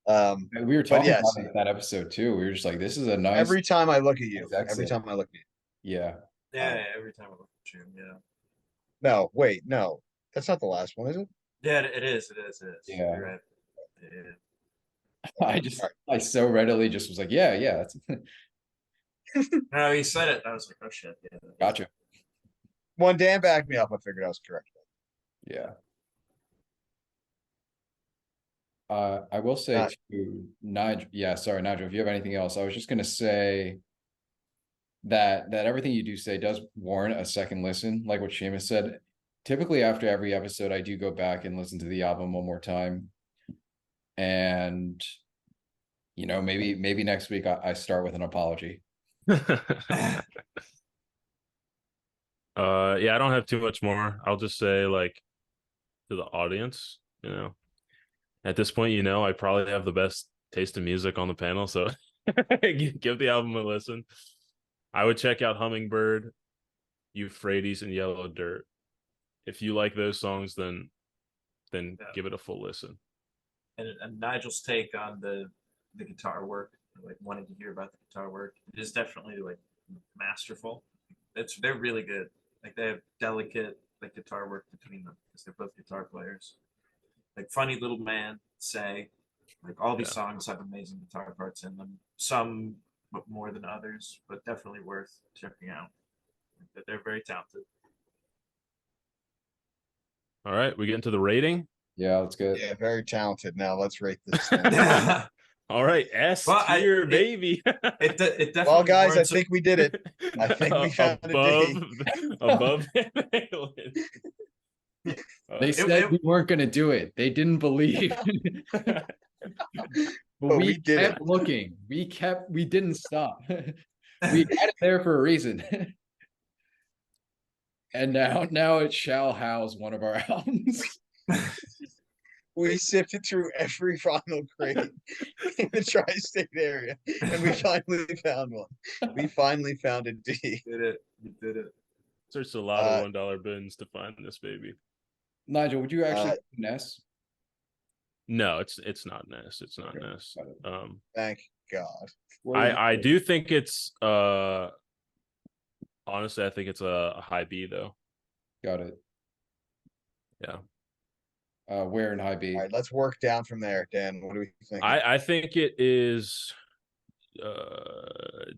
We were talking yes. about it that episode too. We were just like, this is a nice. Every time I look at you, Nice every exit. time I look at you. Yeah. Yeah, every time I look at you, yeah. No, wait, no, that's not the last one, is it? Yeah, it is. Yeah. You're right. Yeah. I so readily just was like, yeah, that's No, he said it. I was like, oh shit. Yeah. gotcha. When Dan backed me up, I figured I was correct. Yeah. I will say to Nigel, yeah, sorry, Nigel, if you have anything else, I was just gonna say that everything you do say does warrant a second listen, like what Seamus said. Typically after every episode, I do go back and listen to the album one more time. And maybe next week I start with an apology. Yeah, I don't have too much more. I'll just say, like, to the audience, at this point, I probably have the best taste in music on the panel, so give the album a listen. I would check out Hummingbird, Euphrates, and Yellow Dirt. If you like those songs, then give it a full listen. And Nigel's take on the guitar work, like wanting to hear about the guitar work, it is definitely like masterful. They're really good. Like they have delicate like guitar work between them because they're both guitar players. Like Funny Little Man, Say, like all these songs have amazing guitar parts in them. Some more than others, but definitely worth checking out. They're very talented. All right, we get into the rating. Yeah, let's get. Yeah, very talented. Now let's rate this thing. All right, S tier, baby. It definitely. Well, guys, I think we did it. I think we found above. They said we weren't going to do it. They didn't believe. But we kept looking. We didn't stop. We had it there for a reason. And now it shall house one of our albums. We sifted through every vinyl crate in the tri-state area, and we finally found one. We finally found a D. We did it. Searched a lot of $1 bins to find this baby. Nigel, would you actually Ness? No, it's not Ness. It's not Ness. Thank God. I do think it's honestly, I think it's a high B though. Got it. Yeah. Where in high B? All right, let's work down from there, Dan. What do we think? I think it is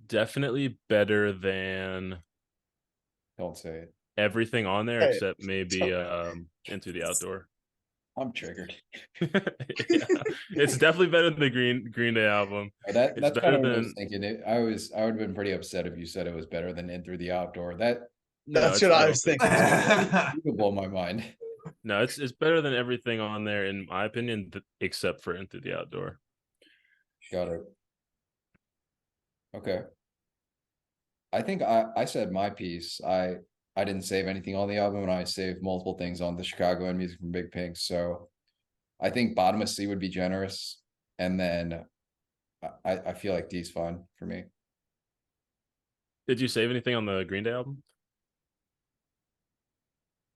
definitely better than. Don't say it. Everything on there except maybe Into the Outdoor. I'm triggered. Yeah. It's definitely better than the Green Day album. That's better than I was thinking. I would have been pretty upset if you said it was better than In Through the Outdoor. That's what I was thinking. It would blow my mind. No, it's better than everything on there in my opinion, except for Into the Outdoor. Got it. Okay. I think I said my piece. I didn't save anything on the album, and I saved multiple things on the Chicago and Music from Big Pink. So I think bottom of C would be generous. And then I feel like D's fine for me. Did you save anything on the Green Day album?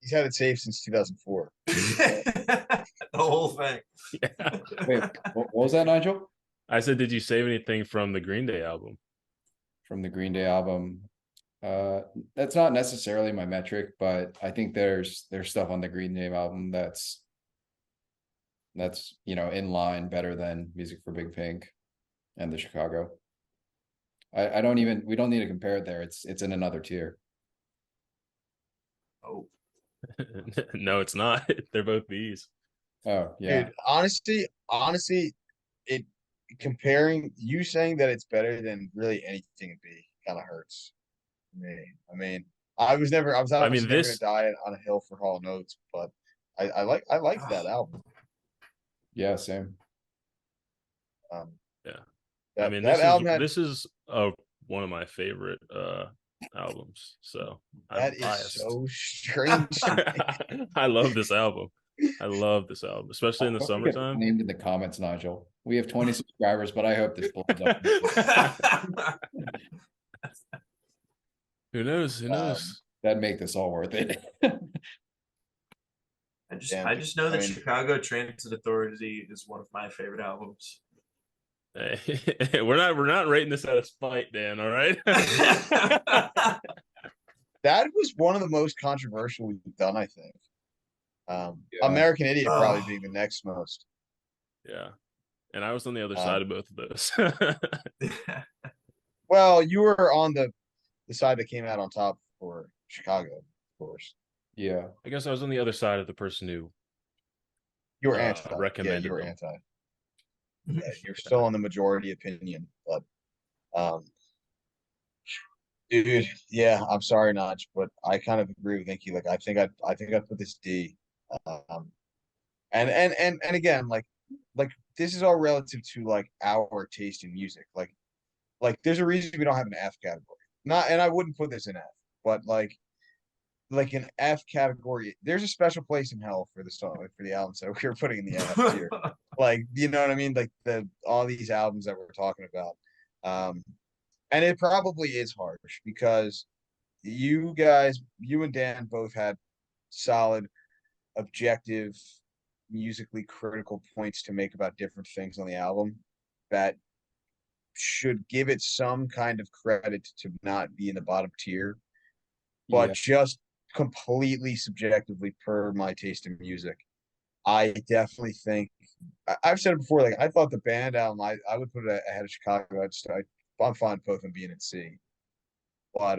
He's had it saved since 2004. The whole thing. Yeah. Wait, what was that, Nigel? I said, did you save anything from the Green Day album? From the Green Day album. That's not necessarily my metric, but I think there's stuff on the Green Day album that's in line better than Music for Big Pink and the Chicago. I don't even we don't need to compare it there. It's in another tier. Oh, No, it's not. They're both B's. Oh yeah. Dude, honestly, it comparing you saying that it's better than really anything would be kind of hurts me. I mean, I was obviously never gonna this. die on a hill for Hall Notes, but I liked that album. Yeah, same. Um, Yeah. that, This that album had this is one of my favorite albums. So I'm that is biased. so strange. I love this album. I love this album, especially in the I hope we get summertime. named in the comments, Nigel. We have 20 subscribers, but I hope this blows up. Who knows? Who knows? That'd make this all worth it. I just know that mean, Chicago Transit Authority is one of my favorite albums. Hey, we're not rating this out of spite, Dan. All right. that was one of the most controversial we've done, I think. Yeah. American Idiot probably Oh. being the next most. Yeah, and I was on the other Um, side of both of those. Well, you were on the side that came out on top for Chicago, of course. Yeah. I guess I was on the other side of the person who You were anti. Yeah, recommended you were them. anti. Yeah, you're still on the majority opinion, but dude, yeah, I'm sorry, Notch, but I kind of agree with Inky. Like, I think I'd put this D. And again, like this is all relative to like our taste in music. Like there's a reason we don't have an F category. Not, and I wouldn't put this in F, but like an F category, there's a special place in hell for the song for the albums that we were putting in the F tier. Like, you know what I mean? Like all these albums that we're talking about. And it probably is harsh because you guys, you and Dan both had solid, objective, musically critical points to make about different things on the album that should give it some kind of credit to not be in the bottom tier, but Yeah. just completely subjectively per my taste in music. I definitely think I've said it before. Like I thought the band album, I would put it ahead of Chicago. I'm fine with both of them being in C, but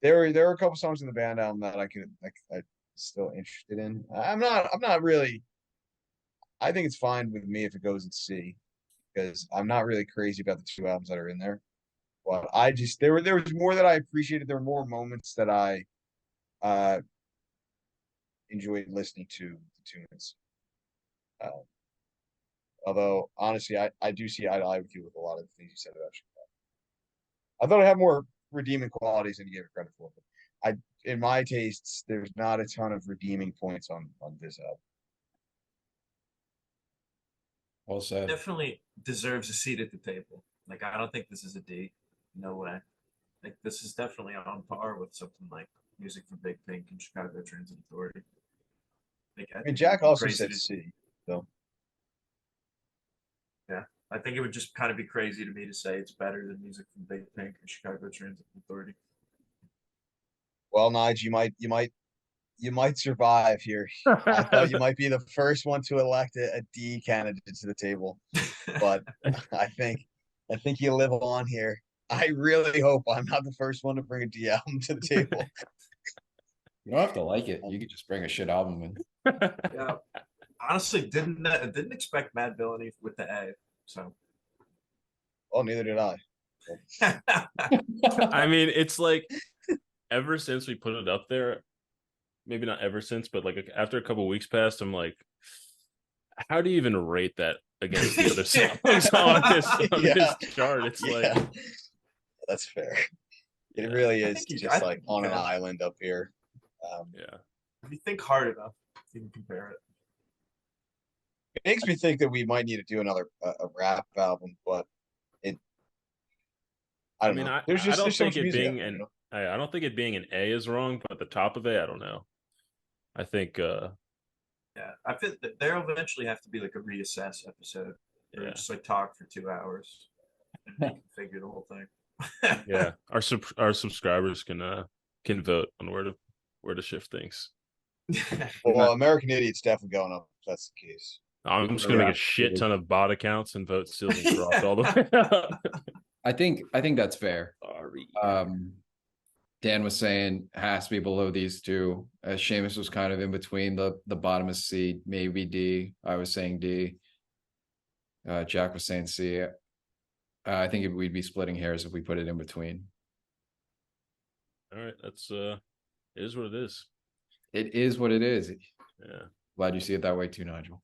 there were a couple songs in the band album that I still interested in. I'm not really. I think it's fine with me if it goes in C because I'm not really crazy about the two albums that are in there. But I just there was more that I appreciated. There were more moments that I uh enjoyed listening to the tunes. Uh, Although honestly, I do see eye to eye with you with a lot of the things you said about Chicago. I thought it had more redeeming qualities than you gave it credit for. But in my tastes, there's not a ton of redeeming points on this album. Well said. Definitely deserves a seat at the table. Like I don't think this is a D. No way. Like this is definitely on par with something like Music from Big Pink and Chicago Transit Authority. Like, I mean, Jack also said C, so yeah, I think it would just kind of be crazy to me to say it's better than Music from Big Pink or Chicago Transit Authority. well, Nige, you might survive here. I thought you might be the first one to elect a D candidate to the table, but I think you live on here. I really hope I'm not the first one to bring a D album to the table. You don't have to like it. You could just bring a shit album in. Yeah, honestly, didn't expect Mad Villainy with the A. So, Oh, neither did I. I mean, it's like ever since we put it up there, maybe not ever since, but like after a couple of weeks passed, I'm like, how do you even rate that against the other songs on this chart? It's like that's fair. It really is you just like on an island up here. Yeah. If you think hard enough, you can compare it. It makes me think that we might need to do another a rap album, but I I don't mean, know. I There's I just don't there's so think much it music out being there, an I don't think it being an A is wrong, but the top of A, I don't know. I think Yeah, I feel that there'll eventually have to be like a reassess episode, or yeah. just like talk for 2 hours and reconfigure the whole thing. Yeah. Our subscribers can vote on where to shift things. Well, American Idiot's definitely going up if that's the case. I'm just gonna Yeah, make a shit ton of bot accounts and vote Seals and Croft Yeah. all the way up. I think that's fair. Sorry. Dan was saying it has to be below these two. As Seamus was kind of in between the bottom is C, maybe D. I was saying D. Jack was saying C. I think we'd be splitting hairs if we put it in between. All right, that's it is what it is. It is what it is. Yeah. Glad you see it that way too, Nigel.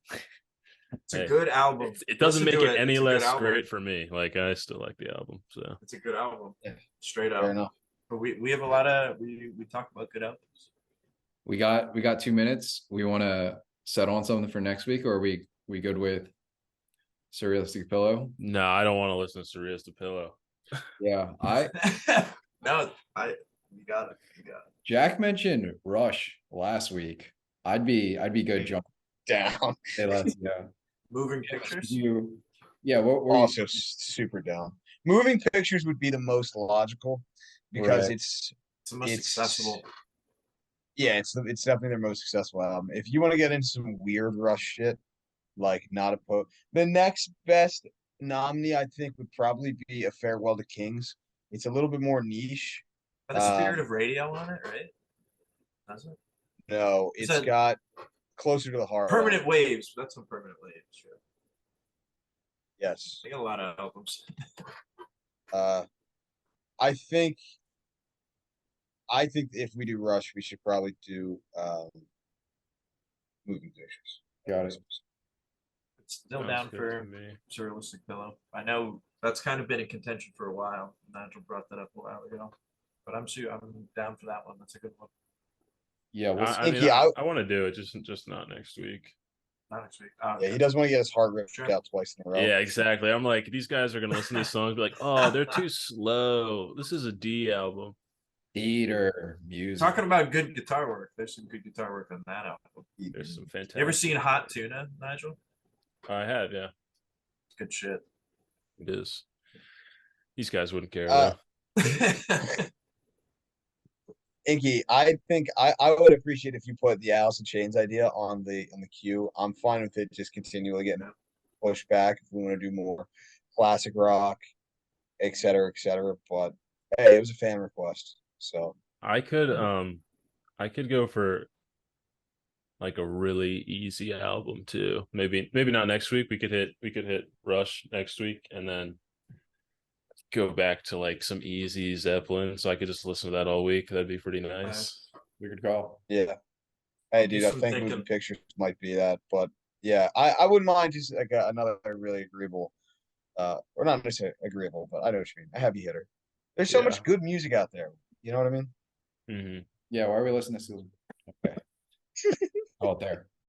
It's a Hey, good album. It doesn't Listen make to it any It's a good less album. great for me. Like I still like the album. So It's a good album. Yeah. Straight Fair up. enough. But we have a lot of we talk about good albums. We got 2 minutes. We want to settle on something for next week, or are we good with Surrealistic Pillow? no, I don't want to listen to Surrealist to Pillow. Yeah, No, you got it. You got it. Jack mentioned Rush last week. I'd be good jump. Down. Hey, let's go. Moving pictures. Yeah, what were Also super down. Moving Pictures would be the most logical because Right. It's the most it's accessible. yeah, it's definitely their most successful album. If you want to get into some weird Rush shit, like not a the next best nominee I think would probably be A Farewell to Kings. It's a little bit more niche. Got a Spirit of Radio on it, right? Does it? No, Is it's that- got Closer to the Heart. on Permanent it. Waves. That's on Permanent Waves. Sure. Yes. They got a lot of albums. Uh, I think if we do Rush, we should probably do Moving Pictures. Got it. It's still Sounds down good for to me. Surrealistic Pillow. I know that's kind of been in contention for a while. Nigel brought that up a while ago. But I'm down for that one. That's a good one. Yeah, I mean, Inky, I want to do it, just not next week. Not next week. Yeah, he doesn't want to get his heart ripped Sure. out twice in a row. Yeah, exactly. I'm like, these guys are gonna listen to these songs, and be like, oh, they're too slow. This is a D album. theater music. Talking about good guitar work, there's some good guitar work on that album. There's some fantastic. You ever seen Hot Tuna, Nigel? I have, yeah. It's good shit. It is. These guys wouldn't care. Uh, though. Inky, I think I would appreciate if you put the Alice in Chains idea on the queue. I'm fine with it just continually getting pushed back if we want to do more classic rock, et cetera, et cetera. But hey, it was a fan request. So I could go for like a really easy album too. Maybe not next week. We could hit Rush next week and then go back to like some easy Zeppelin, so I could just listen to that all week. That'd be pretty nice. Weird call. yeah. Hey dude, I some think thinking. Moving Pictures might be that. But yeah, I wouldn't mind just like another really agreeable or not necessarily agreeable, but I know what you mean. A heavy hitter. There's so Yeah. much good music out there. You know what I mean? Mm-hmm. Yeah, why are we listening to? Okay. Oh, there.